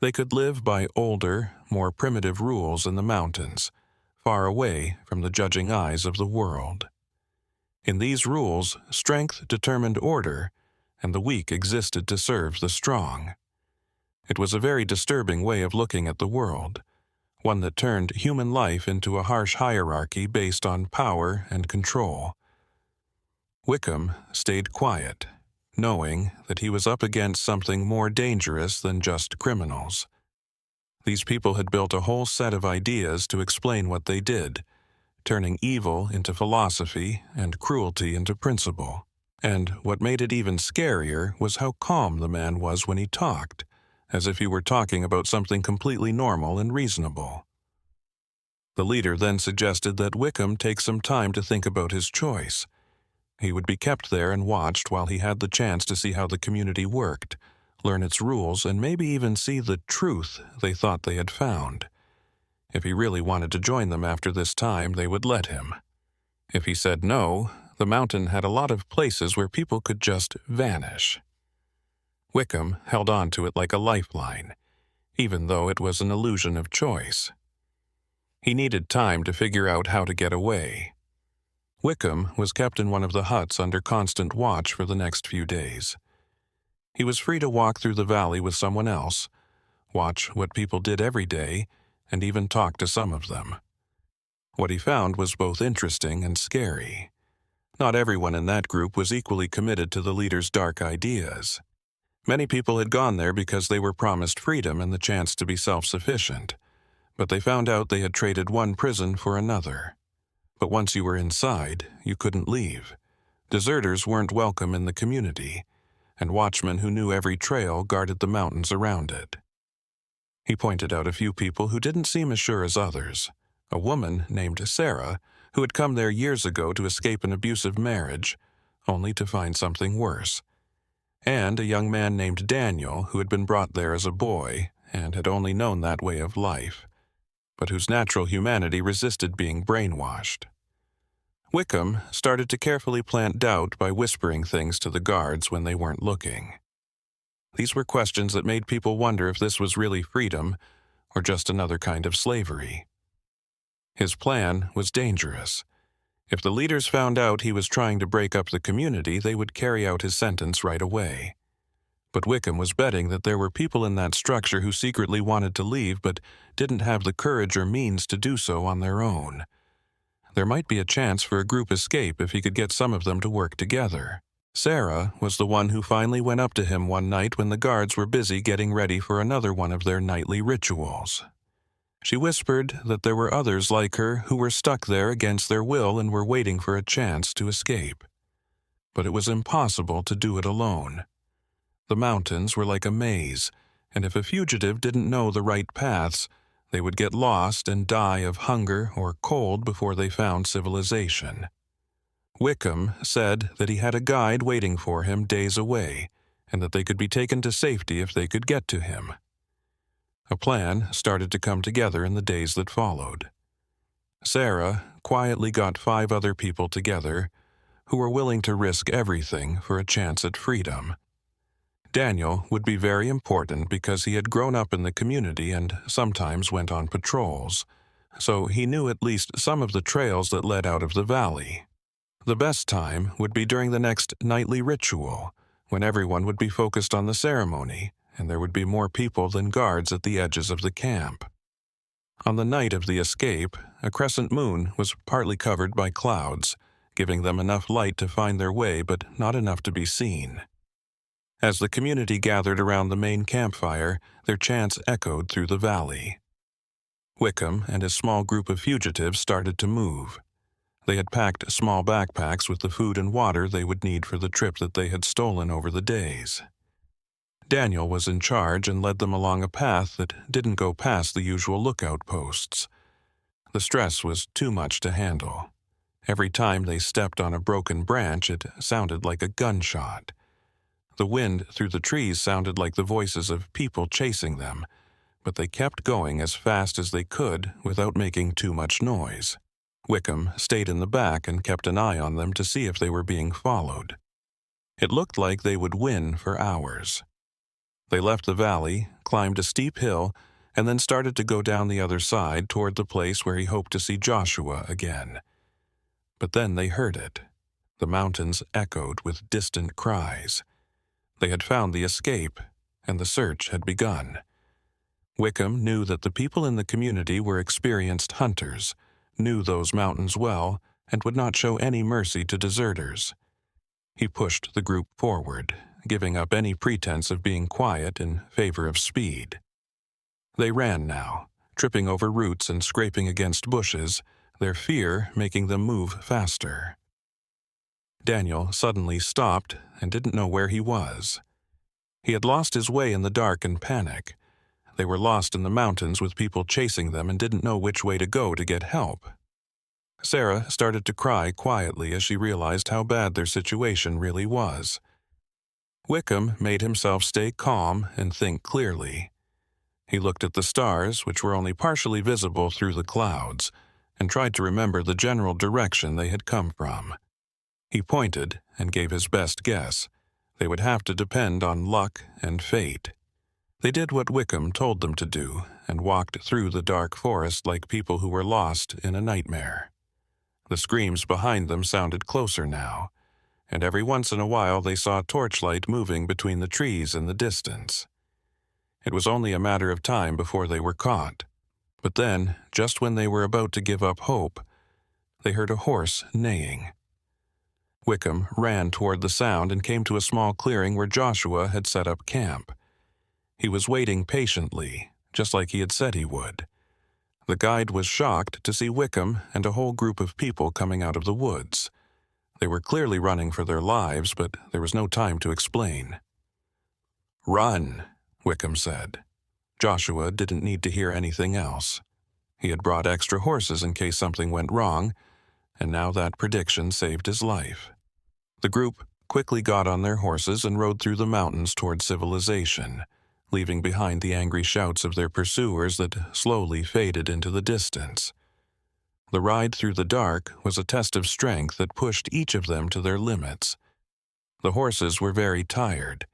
They could live by older, more primitive rules in the mountains, far away from the judging eyes of the world. In these rules, strength determined order, and the weak existed to serve the strong. It was a very disturbing way of looking at the world, one that turned human life into a harsh hierarchy based on power and control. Wickham stayed quiet, knowing that he was up against something more dangerous than just criminals. These people had built a whole set of ideas to explain what they did, turning evil into philosophy and cruelty into principle. And what made it even scarier was how calm the man was when he talked, as if he were talking about something completely normal and reasonable. The leader then suggested that Wickham take some time to think about his choice. He would be kept there and watched while he had the chance to see how the community worked, learn its rules, and maybe even see the truth they thought they had found. If he really wanted to join them after this time, they would let him. If he said no, the mountain had a lot of places where people could just vanish. Wickham held on to it like a lifeline, even though it was an illusion of choice. He needed time to figure out how to get away. Wickham was kept in one of the huts under constant watch for the next few days. He was free to walk through the valley with someone else, watch what people did every day, and even talk to some of them. What he found was both interesting and scary. Not everyone in that group was equally committed to the leader's dark ideas. Many people had gone there because they were promised freedom and the chance to be self-sufficient, but they found out they had traded one prison for another. But once you were inside, you couldn't leave. Deserters weren't welcome in the community, and watchmen who knew every trail guarded the mountains around it. He pointed out a few people who didn't seem as sure as others. A woman named Sarah, who had come there years ago to escape an abusive marriage, only to find something worse. And a young man named Daniel, who had been brought there as a boy and had only known that way of life, but whose natural humanity resisted being brainwashed. Wickham started to carefully plant doubt by whispering things to the guards when they weren't looking. These were questions that made people wonder if this was really freedom or just another kind of slavery. His plan was dangerous. If the leaders found out he was trying to break up the community, they would carry out his sentence right away. But Wickham was betting that there were people in that structure who secretly wanted to leave but didn't have the courage or means to do so on their own. There might be a chance for a group escape if he could get some of them to work together. Sarah was the one who finally went up to him one night when the guards were busy getting ready for another one of their nightly rituals. She whispered that there were others like her who were stuck there against their will and were waiting for a chance to escape. But it was impossible to do it alone. The mountains were like a maze, and if a fugitive didn't know the right paths, they would get lost and die of hunger or cold before they found civilization. Wickham said that he had a guide waiting for him days away, and that they could be taken to safety if they could get to him. A plan started to come together in the days that followed. Sarah quietly got 5 other people together who were willing to risk everything for a chance at freedom. Daniel would be very important because he had grown up in the community and sometimes went on patrols, so he knew at least some of the trails that led out of the valley. The best time would be during the next nightly ritual, when everyone would be focused on the ceremony, and there would be more people than guards at the edges of the camp. On the night of the escape, a crescent moon was partly covered by clouds, giving them enough light to find their way but not enough to be seen. As the community gathered around the main campfire, their chants echoed through the valley. Wickham and his small group of fugitives started to move. They had packed small backpacks with the food and water they would need for the trip that they had stolen over the days. Daniel was in charge and led them along a path that didn't go past the usual lookout posts. The stress was too much to handle. Every time they stepped on a broken branch, it sounded like a gunshot. The wind through the trees sounded like the voices of people chasing them, but they kept going as fast as they could without making too much noise. Wickham stayed in the back and kept an eye on them to see if they were being followed. It looked like they would win for hours. They left the valley, climbed a steep hill, and then started to go down the other side toward the place where he hoped to see Joshua again. But then they heard it. The mountains echoed with distant cries. They had found the escape, and the search had begun. Wickham knew that the people in the community were experienced hunters, knew those mountains well, and would not show any mercy to deserters. He pushed the group forward, giving up any pretense of being quiet in favor of speed. They ran now, tripping over roots and scraping against bushes, their fear making them move faster. Daniel suddenly stopped and didn't know where he was. He had lost his way in the dark and panic. They were lost in the mountains with people chasing them and didn't know which way to go to get help. Sarah started to cry quietly as she realized how bad their situation really was. Wickham made himself stay calm and think clearly. He looked at the stars, which were only partially visible through the clouds, and tried to remember the general direction they had come from. He pointed and gave his best guess. They would have to depend on luck and fate. They did what Wickham told them to do and walked through the dark forest like people who were lost in a nightmare. The screams behind them sounded closer now, and every once in a while they saw torchlight moving between the trees in the distance. It was only a matter of time before they were caught. But then, just when they were about to give up hope, they heard a horse neighing. Wickham ran toward the sound and came to a small clearing where Joshua had set up camp. He was waiting patiently, just like he had said he would. The guide was shocked to see Wickham and a whole group of people coming out of the woods. They were clearly running for their lives, but there was no time to explain. "Run," Wickham said. Joshua didn't need to hear anything else. He had brought extra horses in case something went wrong, and now that prediction saved his life. The group quickly got on their horses and rode through the mountains toward civilization, leaving behind the angry shouts of their pursuers that slowly faded into the distance. The ride through the dark was a test of strength that pushed each of them to their limits. The horses were very tired.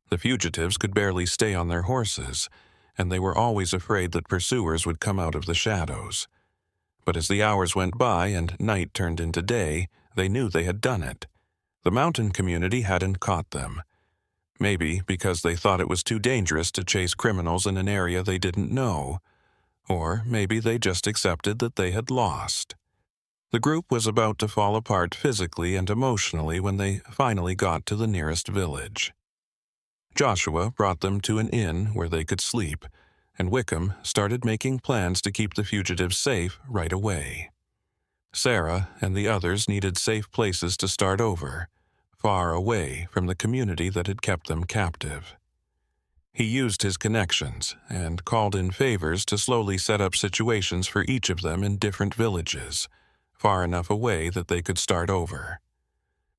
The fugitives could barely stay on their horses, and they were always afraid that pursuers would come out of the shadows. But as the hours went by and night turned into day, they knew they had done it. The mountain community hadn't caught them. Maybe because they thought it was too dangerous to chase criminals in an area they didn't know, or maybe they just accepted that they had lost. The group was about to fall apart physically and emotionally when they finally got to the nearest village. Joshua brought them to an inn where they could sleep, and Wickham started making plans to keep the fugitives safe right away. Sarah and the others needed safe places to start over, far away from the community that had kept them captive. He used his connections and called in favors to slowly set up situations for each of them in different villages, far enough away that they could start over.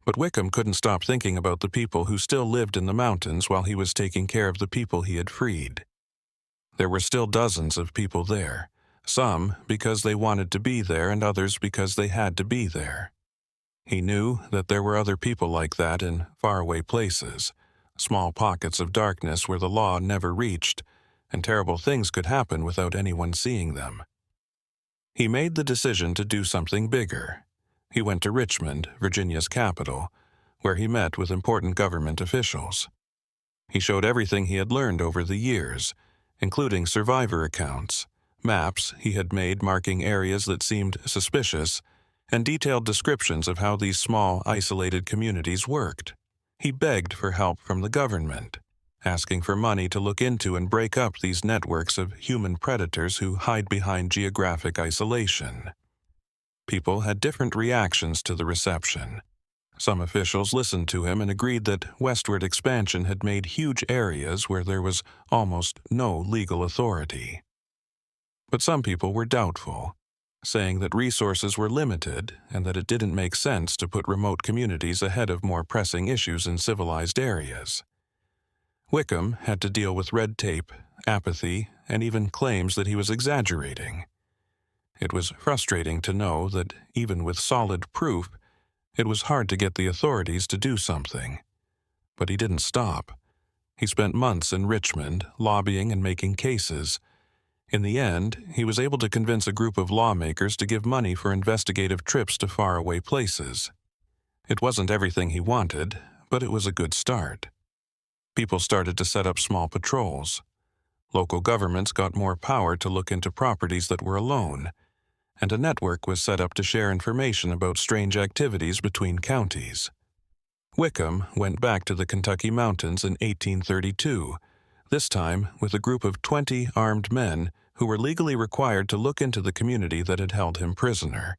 But Wickham couldn't stop thinking about the people who still lived in the mountains while he was taking care of the people he had freed. There were still dozens of people there, some because they wanted to be there and others because they had to be there. He knew that there were other people like that in faraway places, small pockets of darkness where the law never reached, and terrible things could happen without anyone seeing them. He made the decision to do something bigger. He went to Richmond, Virginia's capital, where he met with important government officials. He showed everything he had learned over the years, including survivor accounts, maps he had made marking areas that seemed suspicious, and detailed descriptions of how these small, isolated communities worked. He begged for help from the government, asking for money to look into and break up these networks of human predators who hide behind geographic isolation. People had different reactions to the reception. Some officials listened to him and agreed that westward expansion had made huge areas where there was almost no legal authority. But some people were doubtful, saying that resources were limited and that it didn't make sense to put remote communities ahead of more pressing issues in civilized areas. Wickham had to deal with red tape, apathy, and even claims that he was exaggerating. It was frustrating to know that, even with solid proof, it was hard to get the authorities to do something. But he didn't stop. He spent months in Richmond, lobbying and making cases. In the end, he was able to convince a group of lawmakers to give money for investigative trips to faraway places. It wasn't everything he wanted, but it was a good start. People started to set up small patrols. Local governments got more power to look into properties that were alone, and a network was set up to share information about strange activities between counties. Wickham went back to the Kentucky mountains in 1832, this time with a group of 20 armed men who were legally required to look into the community that had held him prisoner.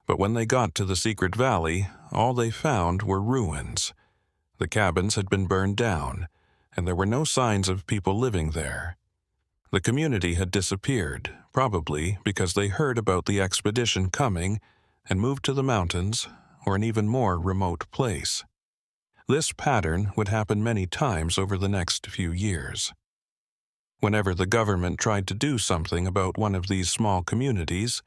But when they got to the secret valley, all they found were ruins. The cabins had been burned down, and there were no signs of people living there. The community had disappeared, probably because they heard about the expedition coming and moved to the mountains or an even more remote place. This pattern would happen many times over the next few years. Whenever the government tried to do something about one of these small communities,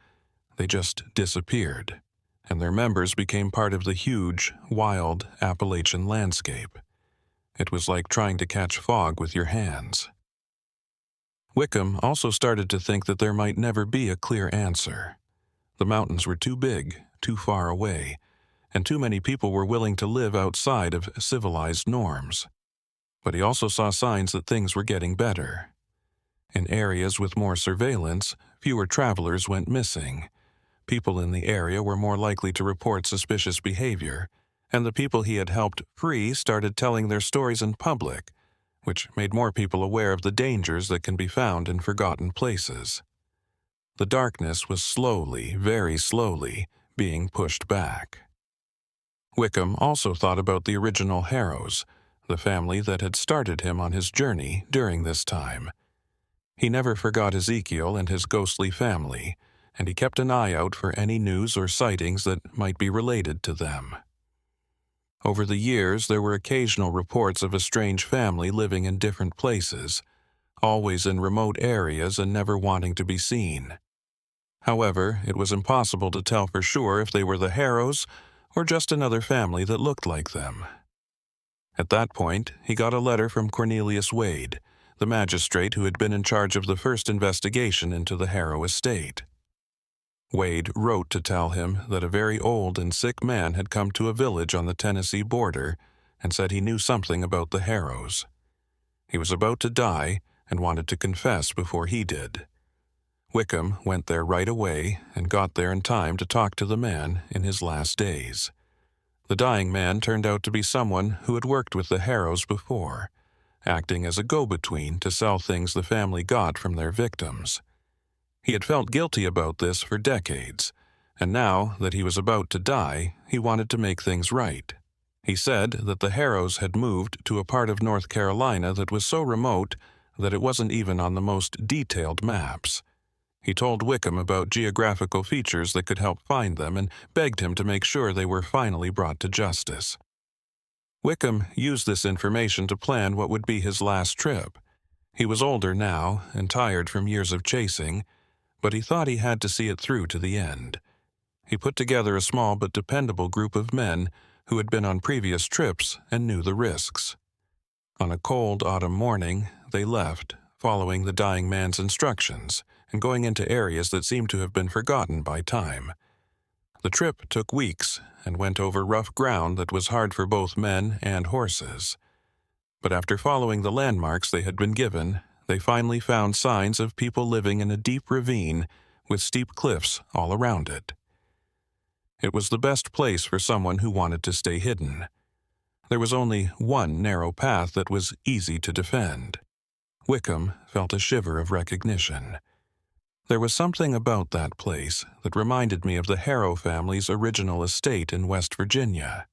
they just disappeared, and their members became part of the huge, wild Appalachian landscape. It was like trying to catch fog with your hands. Wickham also started to think that there might never be a clear answer. The mountains were too big, too far away, and too many people were willing to live outside of civilized norms. But he also saw signs that things were getting better. In areas with more surveillance, fewer travelers went missing. People in the area were more likely to report suspicious behavior, and the people he had helped free started telling their stories in public, which made more people aware of the dangers that can be found in forgotten places. The darkness was slowly, very slowly, being pushed back. Wickham also thought about the original Harrows, the family that had started him on his journey during this time. He never forgot Ezekiel and his ghostly family, and he kept an eye out for any news or sightings that might be related to them. Over the years, there were occasional reports of a strange family living in different places, always in remote areas and never wanting to be seen. However, it was impossible to tell for sure if they were the Harrows or just another family that looked like them. At that point, he got a letter from Cornelius Wade, the magistrate who had been in charge of the first investigation into the Harrow estate. Wade wrote to tell him that a very old and sick man had come to a village on the Tennessee border and said he knew something about the Harrows. He was about to die and wanted to confess before he did. Wickham went there right away and got there in time to talk to the man in his last days. The dying man turned out to be someone who had worked with the Harrows before, acting as a go-between to sell things the family got from their victims. He had felt guilty about this for decades, and now that he was about to die, he wanted to make things right. He said that the Harrows had moved to a part of North Carolina that was so remote that it wasn't even on the most detailed maps. He told Wickham about geographical features that could help find them and begged him to make sure they were finally brought to justice. Wickham used this information to plan what would be his last trip. He was older now and tired from years of chasing, but he thought he had to see it through to the end. He put together a small but dependable group of men who had been on previous trips and knew the risks. On a cold autumn morning, they left, following the dying man's instructions and going into areas that seemed to have been forgotten by time. The trip took weeks and went over rough ground that was hard for both men and horses. But after following the landmarks they had been given, they finally found signs of people living in a deep ravine with steep cliffs all around it. It was the best place for someone who wanted to stay hidden. There was only one narrow path that was easy to defend. Wickham felt a shiver of recognition. There was something about that place that reminded me of the Harrow family's original estate in West Virginia,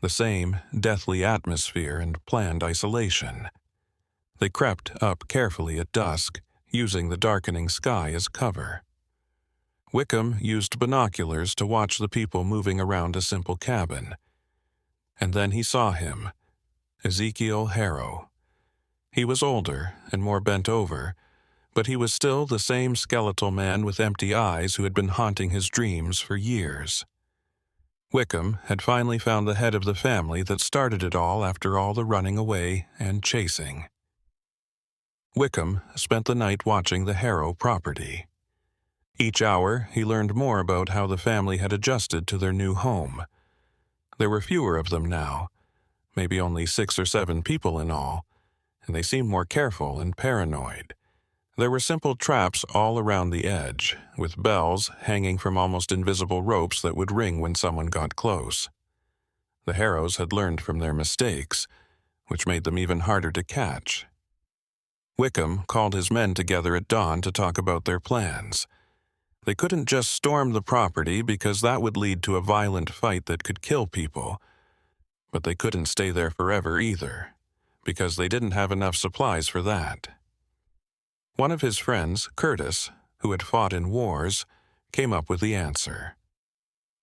the same deathly atmosphere and planned isolation. They crept up carefully at dusk, using the darkening sky as cover. Wickham used binoculars to watch the people moving around a simple cabin. And then he saw him, Ezekiel Harrow. He was older and more bent over, but he was still the same skeletal man with empty eyes who had been haunting his dreams for years. Wickham had finally found the head of the family that started it all after all the running away and chasing. Wickham spent the night watching the Harrow property. Each hour, he learned more about how the family had adjusted to their new home. There were fewer of them now, maybe only 6 or 7 people in all, and they seemed more careful and paranoid. There were simple traps all around the edge, with bells hanging from almost invisible ropes that would ring when someone got close. The Harrows had learned from their mistakes, which made them even harder to catch. Wickham called his men together at dawn to talk about their plans. They couldn't just storm the property because that would lead to a violent fight that could kill people. But they couldn't stay there forever either, because they didn't have enough supplies for that. One of his friends, Curtis, who had fought in wars, came up with the answer.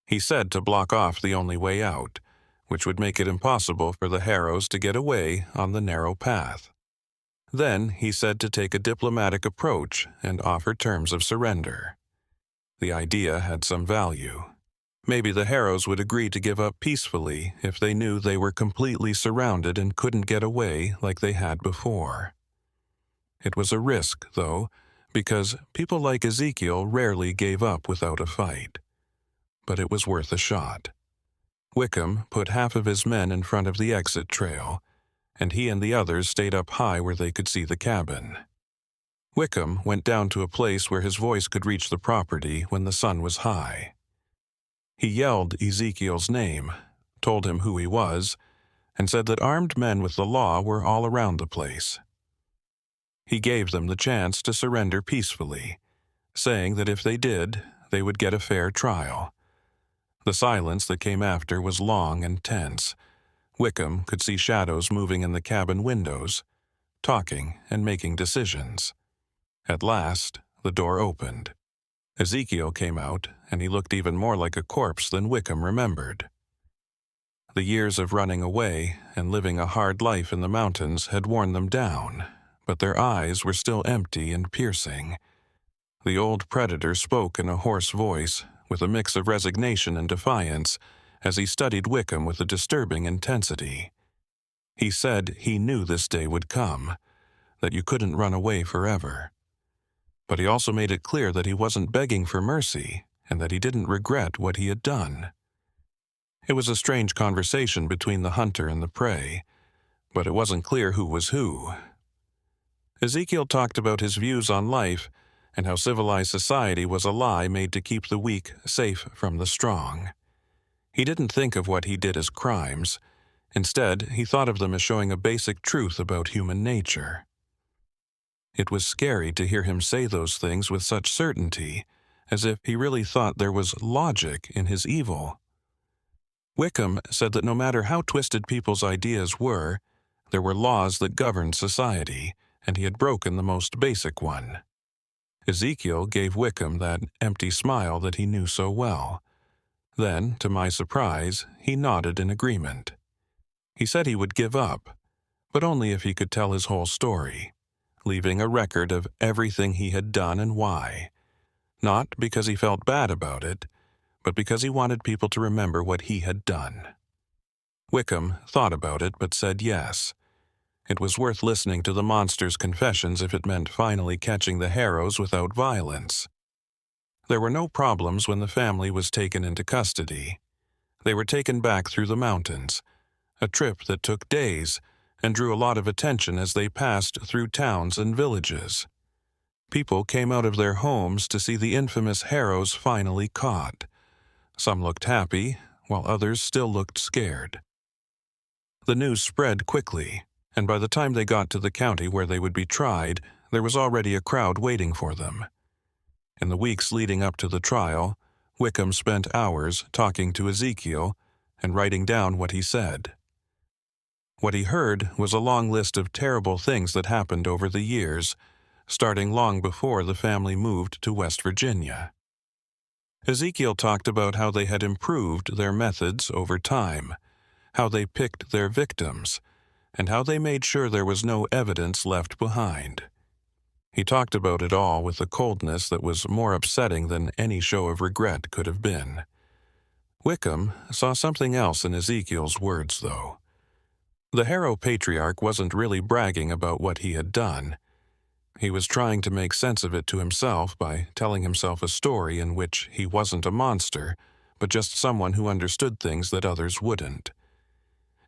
He said to block off the only way out, which would make it impossible for the Harrows to get away on the narrow path. Then he said to take a diplomatic approach and offer terms of surrender. The idea had some value. Maybe the Harrows would agree to give up peacefully if they knew they were completely surrounded and couldn't get away like they had before. It was a risk, though, because people like Ezekiel rarely gave up without a fight. But it was worth a shot. Wickham put half of his men in front of the exit trail, and he and the others stayed up high where they could see the cabin. Wickham went down to a place where his voice could reach the property when the sun was high. He yelled Ezekiel's name, told him who he was, and said that armed men with the law were all around the place. He gave them the chance to surrender peacefully, saying that if they did, they would get a fair trial. The silence that came after was long and tense. Wickham could see shadows moving in the cabin windows, talking and making decisions. At last, the door opened. Ezekiel came out, and he looked even more like a corpse than Wickham remembered. The years of running away and living a hard life in the mountains had worn them down, but their eyes were still empty and piercing. The old predator spoke in a hoarse voice, with a mix of resignation and defiance, as he studied Wickham with a disturbing intensity. He said he knew this day would come, that you couldn't run away forever. But he also made it clear that he wasn't begging for mercy, and that he didn't regret what he had done. It was a strange conversation between the hunter and the prey, but it wasn't clear who was who. Ezekiel talked about his views on life and how civilized society was a lie made to keep the weak safe from the strong. He didn't think of what he did as crimes. Instead, he thought of them as showing a basic truth about human nature. It was scary to hear him say those things with such certainty, as if he really thought there was logic in his evil. Wickham said that no matter how twisted people's ideas were, there were laws that governed society, and he had broken the most basic one. Ezekiel gave Wickham that empty smile that he knew so well. Then, to my surprise, he nodded in agreement. He said he would give up, but only if he could tell his whole story, leaving a record of everything he had done and why. Not because he felt bad about it, but because he wanted people to remember what he had done. Wickham thought about it but said yes. It was worth listening to the monster's confessions if it meant finally catching the Harrows without violence. There were no problems when the family was taken into custody. They were taken back through the mountains, a trip that took days and drew a lot of attention as they passed through towns and villages. People came out of their homes to see the infamous Harrows finally caught. Some looked happy, while others still looked scared. The news spread quickly, and by the time they got to the county where they would be tried, there was already a crowd waiting for them. In the weeks leading up to the trial, Wickham spent hours talking to Ezekiel and writing down what he said. What he heard was a long list of terrible things that happened over the years, starting long before the family moved to West Virginia. Ezekiel talked about how they had improved their methods over time, how they picked their victims, and how they made sure there was no evidence left behind. He talked about it all with a coldness that was more upsetting than any show of regret could have been. Wickham saw something else in Ezekiel's words, though. The Harrow patriarch wasn't really bragging about what he had done. He was trying to make sense of it to himself by telling himself a story in which he wasn't a monster, but just someone who understood things that others wouldn't.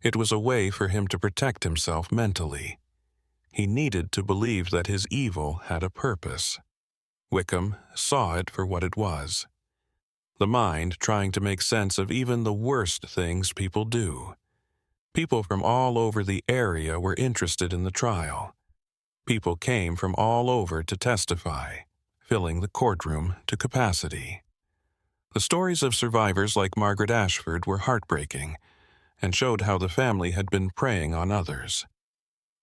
It was a way for him to protect himself mentally. He needed to believe that his evil had a purpose. Wickham saw it for what it was. The mind trying to make sense of even the worst things people do. People from all over the area were interested in the trial. People came from all over to testify, filling the courtroom to capacity. The stories of survivors like Margaret Ashwood were heartbreaking and showed how the family had been preying on others.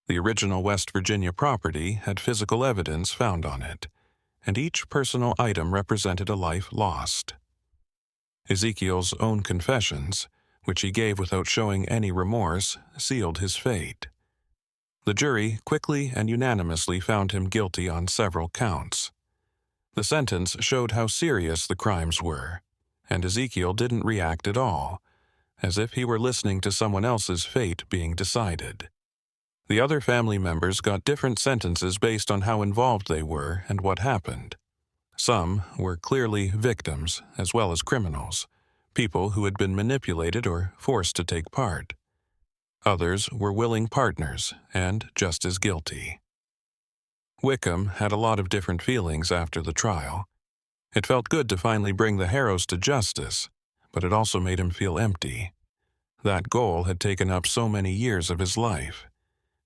The original West Virginia property had physical evidence found on it, and each personal item represented a life lost. Ezekiel's own confessions, which he gave without showing any remorse, sealed his fate. The jury quickly and unanimously found him guilty on several counts. The sentence showed how serious the crimes were, and Ezekiel didn't react at all, as if he were listening to someone else's fate being decided. The other family members got different sentences based on how involved they were and what happened. Some were clearly victims as well as criminals, people who had been manipulated or forced to take part. Others were willing partners and just as guilty. Wickham had a lot of different feelings after the trial. It felt good to finally bring the Harrows to justice, but it also made him feel empty. That goal had taken up so many years of his life.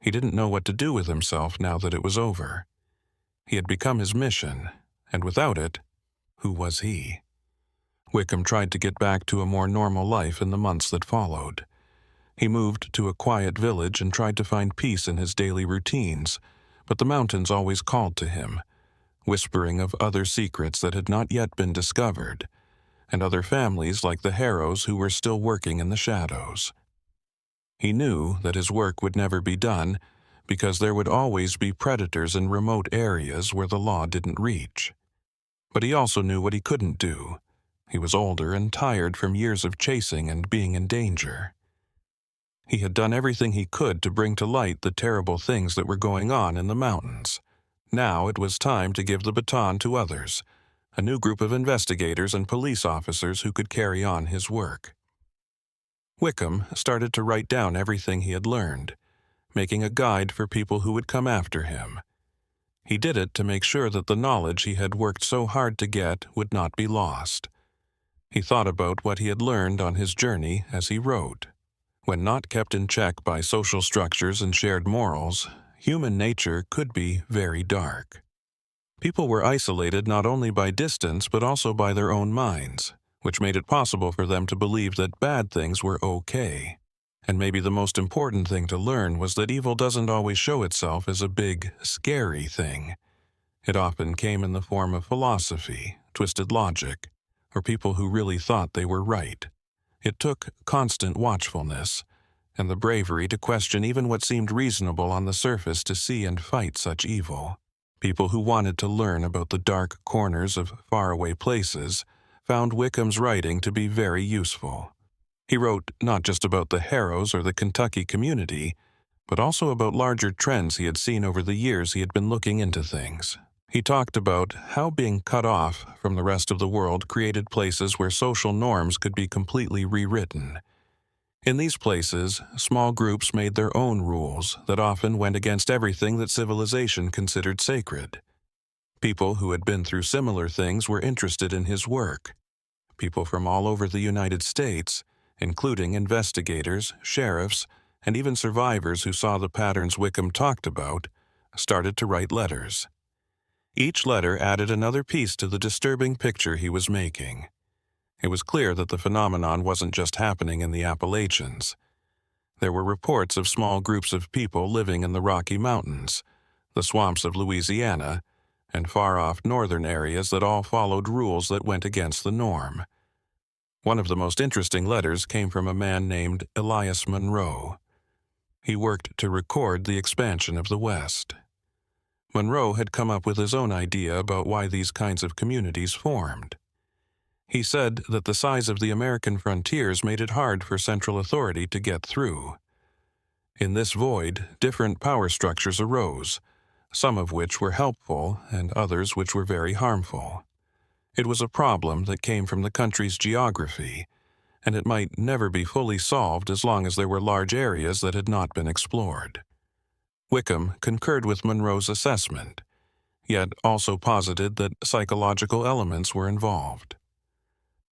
He didn't know what to do with himself now that it was over. He had become his mission, and without it, who was he? Wickham tried to get back to a more normal life in the months that followed. He moved to a quiet village and tried to find peace in his daily routines, but the mountains always called to him, whispering of other secrets that had not yet been discovered, and other families like the Harrows who were still working in the shadows. He knew that his work would never be done because there would always be predators in remote areas where the law didn't reach. But he also knew what he couldn't do. He was older and tired from years of chasing and being in danger. He had done everything he could to bring to light the terrible things that were going on in the mountains. Now it was time to give the baton to others, a new group of investigators and police officers who could carry on his work. Wickham started to write down everything he had learned, making a guide for people who would come after him. He did it to make sure that the knowledge he had worked so hard to get would not be lost. He thought about what he had learned on his journey as he wrote. When not kept in check by social structures and shared morals, human nature could be very dark. People were isolated not only by distance but also by their own minds, which made it possible for them to believe that bad things were okay. And maybe the most important thing to learn was that evil doesn't always show itself as a big, scary thing. It often came in the form of philosophy, twisted logic, or people who really thought they were right. It took constant watchfulness and the bravery to question even what seemed reasonable on the surface to see and fight such evil. People who wanted to learn about the dark corners of faraway places found Wickham's writing to be very useful. He wrote not just about the Harrows or the Kentucky community, but also about larger trends he had seen over the years he had been looking into things. He talked about how being cut off from the rest of the world created places where social norms could be completely rewritten. In these places, small groups made their own rules that often went against everything that civilization considered sacred. People who had been through similar things were interested in his work. People from all over the United States, including investigators, sheriffs, and even survivors who saw the patterns Wickham talked about, started to write letters. Each letter added another piece to the disturbing picture he was making. It was clear that the phenomenon wasn't just happening in the Appalachians. There were reports of small groups of people living in the Rocky Mountains, the swamps of Louisiana, and far-off northern areas that all followed rules that went against the norm. One of the most interesting letters came from a man named Elias Monroe. He worked to record the expansion of the West. Monroe had come up with his own idea about why these kinds of communities formed. He said that the size of the American frontiers made it hard for central authority to get through. In this void, different power structures arose, some of which were helpful and others which were very harmful. It was a problem that came from the country's geography, and it might never be fully solved as long as there were large areas that had not been explored. Wickham concurred with Monroe's assessment, yet also posited that psychological elements were involved.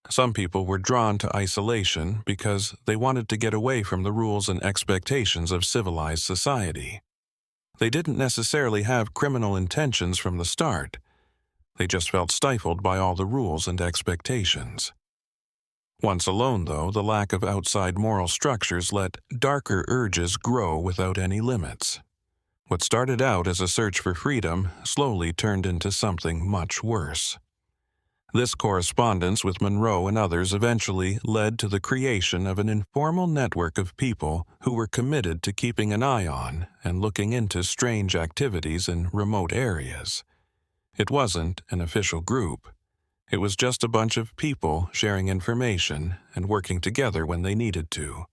Some people were drawn to isolation because they wanted to get away from the rules and expectations of civilized society. They didn't necessarily have criminal intentions from the start. They just felt stifled by all the rules and expectations. Once alone, though, the lack of outside moral structures let darker urges grow without any limits. What started out as a search for freedom slowly turned into something much worse. This correspondence with Monroe and others eventually led to the creation of an informal network of people who were committed to keeping an eye on and looking into strange activities in remote areas. It wasn't an official group. It was just a bunch of people sharing information and working together when they needed to.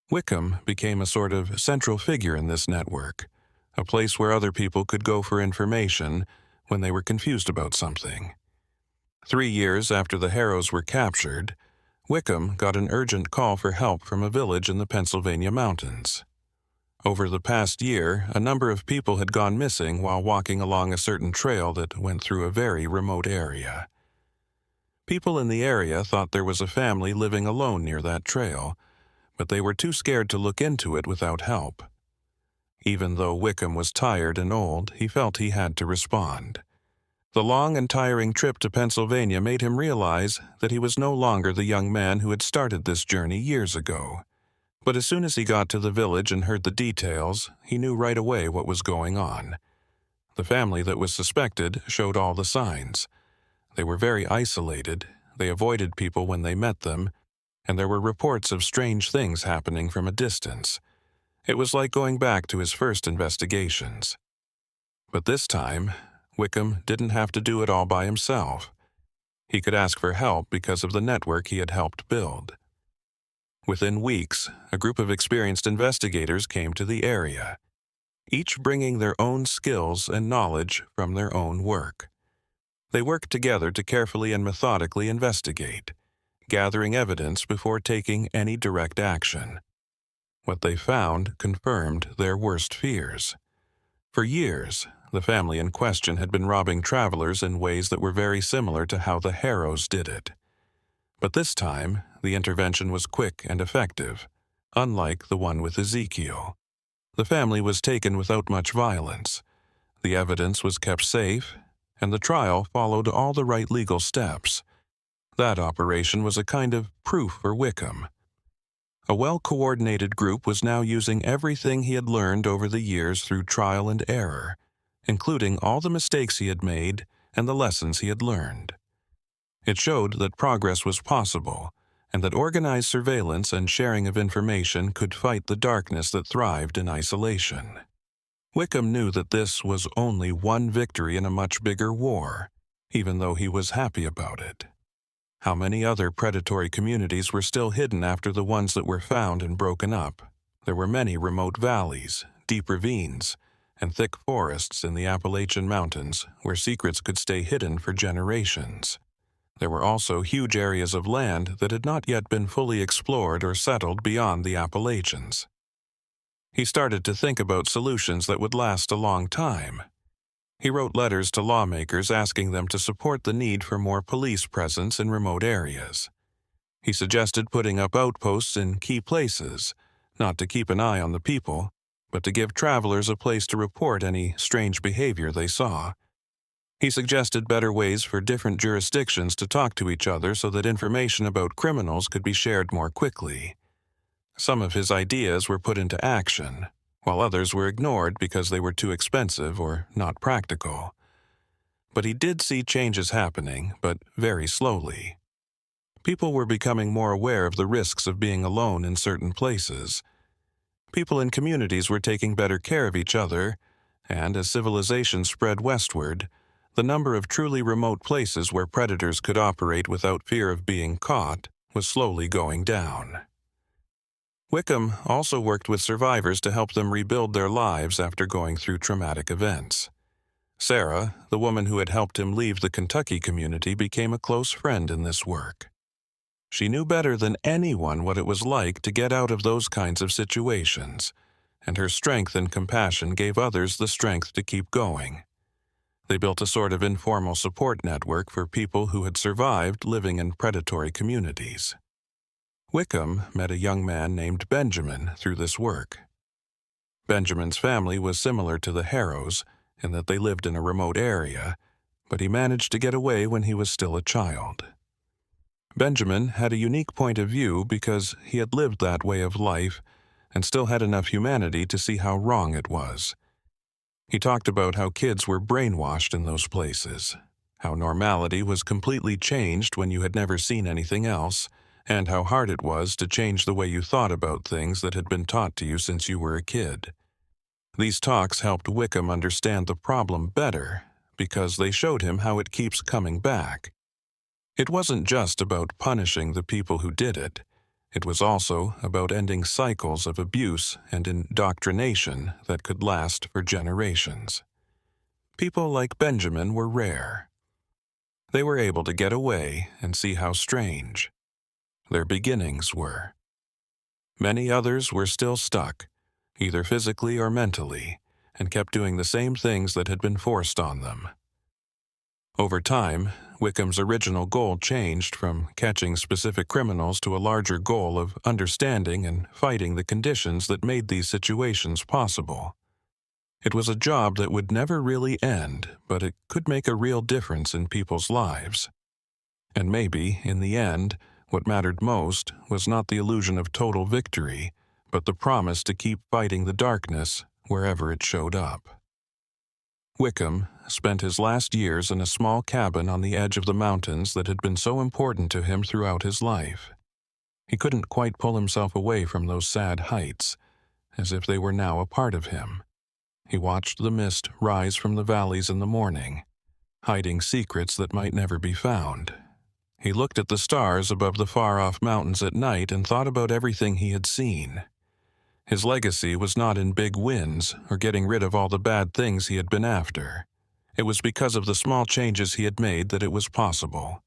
Wickham became a sort of central figure in this network, a place where other people could go for information when they were confused about something. 3 years after the Harrows were captured, Wickham got an urgent call for help from a village in the Pennsylvania mountains. Over the past year, a number of people had gone missing while walking along a certain trail that went through a very remote area. People in the area thought there was a family living alone near that trail, but they were too scared to look into it without help. Even though Wickham was tired and old, he felt he had to respond. The long and tiring trip to Pennsylvania made him realize that he was no longer the young man who had started this journey years ago. But as soon as he got to the village and heard the details, he knew right away what was going on. The family that was suspected showed all the signs. They were very isolated, they avoided people when they met them, and there were reports of strange things happening from a distance. It was like going back to his first investigations. But this time, Wickham didn't have to do it all by himself. He could ask for help because of the network he had helped build. Within weeks, a group of experienced investigators came to the area, each bringing their own skills and knowledge from their own work. They worked together to carefully and methodically investigate, gathering evidence before taking any direct action. What they found confirmed their worst fears. For years, the family in question had been robbing travelers in ways that were very similar to how the Harrows did it. But this time, the intervention was quick and effective, unlike the one with Ezekiel. The family was taken without much violence. The evidence was kept safe, and the trial followed all the right legal steps. That operation was a kind of proof for Wickham. A well-coordinated group was now using everything he had learned over the years through trial and error, including all the mistakes he had made and the lessons he had learned. It showed that progress was possible, and that organized surveillance and sharing of information could fight the darkness that thrived in isolation. Wickham knew that this was only one victory in a much bigger war, even though he was happy about it. How many other predatory communities were still hidden after the ones that were found and broken up? There were many remote valleys, deep ravines, and thick forests in the Appalachian Mountains where secrets could stay hidden for generations. There were also huge areas of land that had not yet been fully explored or settled beyond the Appalachians. He started to think about solutions that would last a long time. He wrote letters to lawmakers asking them to support the need for more police presence in remote areas. He suggested putting up outposts in key places, not to keep an eye on the people, but to give travelers a place to report any strange behavior they saw. He suggested better ways for different jurisdictions to talk to each other so that information about criminals could be shared more quickly. Some of his ideas were put into action, while others were ignored because they were too expensive or not practical. But he did see changes happening, but very slowly. People were becoming more aware of the risks of being alone in certain places. People in communities were taking better care of each other, and as civilization spread westward, the number of truly remote places where predators could operate without fear of being caught was slowly going down. Wickham also worked with survivors to help them rebuild their lives after going through traumatic events. Sarah, the woman who had helped him leave the Kentucky community, became a close friend in this work. She knew better than anyone what it was like to get out of those kinds of situations, and her strength and compassion gave others the strength to keep going. They built a sort of informal support network for people who had survived living in predatory communities. Wickham met a young man named Benjamin through this work. Benjamin's family was similar to the Harrows in that they lived in a remote area, but he managed to get away when he was still a child. Benjamin had a unique point of view because he had lived that way of life and still had enough humanity to see how wrong it was. He talked about how kids were brainwashed in those places, how normality was completely changed when you had never seen anything else, and how hard it was to change the way you thought about things that had been taught to you since you were a kid. These talks helped Wickham understand the problem better because they showed him how it keeps coming back. It wasn't just about punishing the people who did it. It was also about ending cycles of abuse and indoctrination that could last for generations. People like Benjamin were rare. They were able to get away and see how strange their beginnings were. Many others were still stuck, either physically or mentally, and kept doing the same things that had been forced on them. Over time, Wickham's original goal changed from catching specific criminals to a larger goal of understanding and fighting the conditions that made these situations possible. It was a job that would never really end, but it could make a real difference in people's lives. And maybe, in the end, what mattered most was not the illusion of total victory, but the promise to keep fighting the darkness wherever it showed up. Wickham spent his last years in a small cabin on the edge of the mountains that had been so important to him throughout his life. He couldn't quite pull himself away from those sad heights, as if they were now a part of him. He watched the mist rise from the valleys in the morning, hiding secrets that might never be found. He looked at the stars above the far-off mountains at night and thought about everything he had seen. His legacy was not in big wins or getting rid of all the bad things he had been after. It was because of the small changes he had made that it was possible.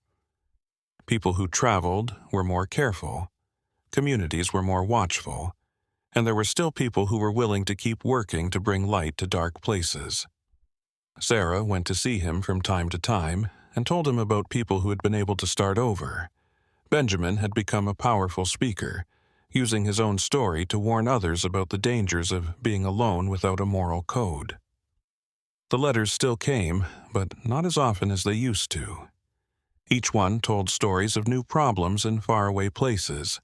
People who traveled were more careful, communities were more watchful, and there were still people who were willing to keep working to bring light to dark places. Sarah went to see him from time to time and told him about people who had been able to start over. Benjamin had become a powerful speaker, using his own story to warn others about the dangers of being alone without a moral code. The letters still came, but not as often as they used to. Each one told stories of new problems in faraway places,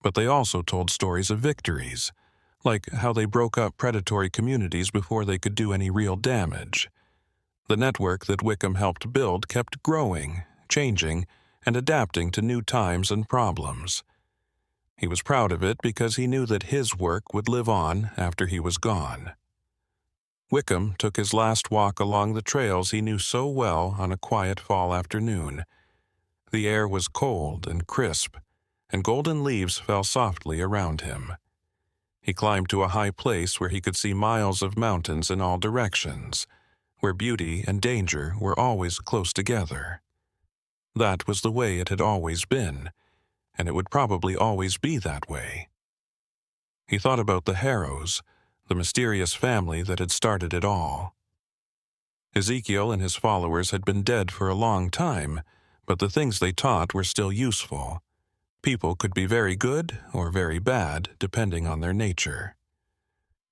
but they also told stories of victories, like how they broke up predatory communities before they could do any real damage. The network that Wickham helped build kept growing, changing, and adapting to new times and problems. He was proud of it because he knew that his work would live on after he was gone. Wickham took his last walk along the trails he knew so well on a quiet fall afternoon. The air was cold and crisp, and golden leaves fell softly around him. He climbed to a high place where he could see miles of mountains in all directions, where beauty and danger were always close together. That was the way it had always been, and it would probably always be that way. He thought about the Harrows, the mysterious family that had started it all. Ezekiel and his followers had been dead for a long time, but the things they taught were still useful. People could be very good or very bad, depending on their nature.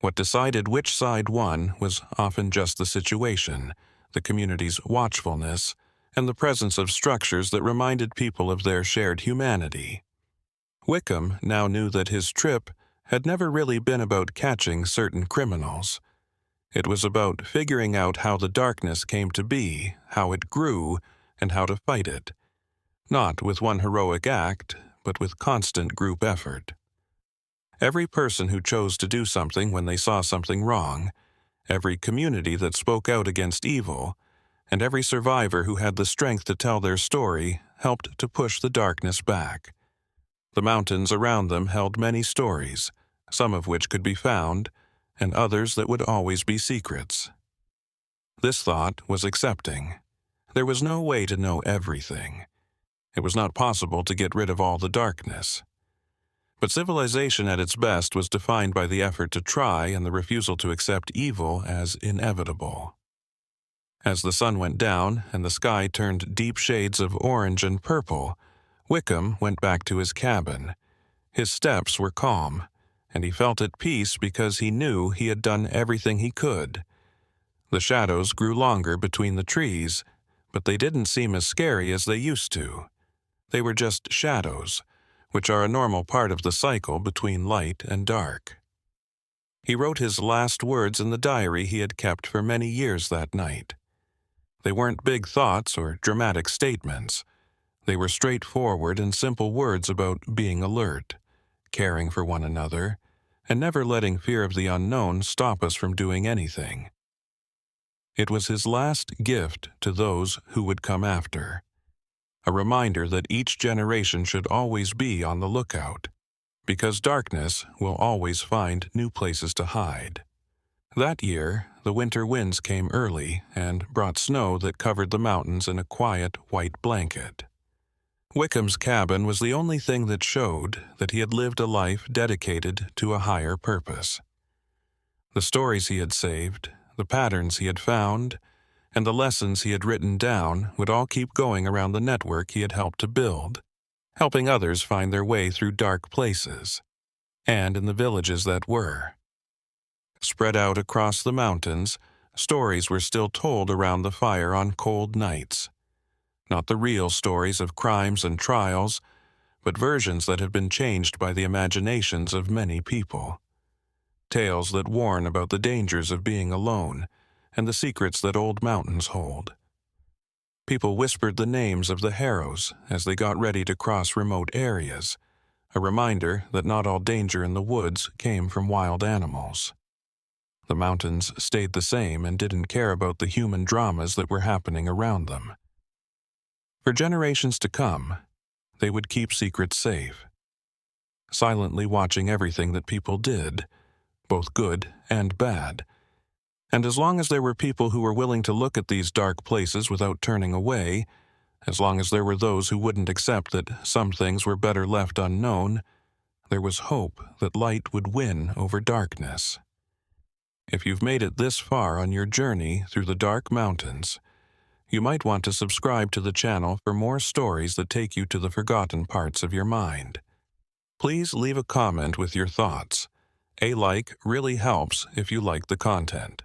What decided which side won was often just the situation, the community's watchfulness, and the presence of structures that reminded people of their shared humanity. Wickham now knew that his trip had never really been about catching certain criminals. It was about figuring out how the darkness came to be, how it grew, and how to fight it. Not with one heroic act, but with constant group effort. Every person who chose to do something when they saw something wrong, every community that spoke out against evil, and every survivor who had the strength to tell their story helped to push the darkness back. The mountains around them held many stories, some of which could be found, and others that would always be secrets. This thought was accepting. There was no way to know everything. It was not possible to get rid of all the darkness. But civilization at its best was defined by the effort to try and the refusal to accept evil as inevitable. As the sun went down and the sky turned deep shades of orange and purple, Wickham went back to his cabin. His steps were calm, and he felt at peace because he knew he had done everything he could. The shadows grew longer between the trees, but they didn't seem as scary as they used to. They were just shadows, which are a normal part of the cycle between light and dark. He wrote his last words in the diary he had kept for many years that night. They weren't big thoughts or dramatic statements. They were straightforward and simple words about being alert, caring for one another, and never letting fear of the unknown stop us from doing anything. It was his last gift to those who would come after. A reminder that each generation should always be on the lookout, because darkness will always find new places to hide. That year, the winter winds came early and brought snow that covered the mountains in a quiet white blanket. Wickham's cabin was the only thing that showed that he had lived a life dedicated to a higher purpose. The stories he had saved, the patterns he had found, and the lessons he had written down would all keep going around the network he had helped to build, helping others find their way through dark places, and in the villages that were. Spread out across the mountains, stories were still told around the fire on cold nights. Not the real stories of crimes and trials, but versions that have been changed by the imaginations of many people. Tales that warn about the dangers of being alone and the secrets that old mountains hold. People whispered the names of the harrows as they got ready to cross remote areas, a reminder that not all danger in the woods came from wild animals. The mountains stayed the same and didn't care about the human dramas that were happening around them. For generations to come, they would keep secrets safe, silently watching everything that people did, both good and bad. And as long as there were people who were willing to look at these dark places without turning away, as long as there were those who wouldn't accept that some things were better left unknown, there was hope that light would win over darkness. If you've made it this far on your journey through the dark mountains, you might want to subscribe to the channel for more stories that take you to the forgotten parts of your mind. Please leave a comment with your thoughts. A like really helps if you like the content.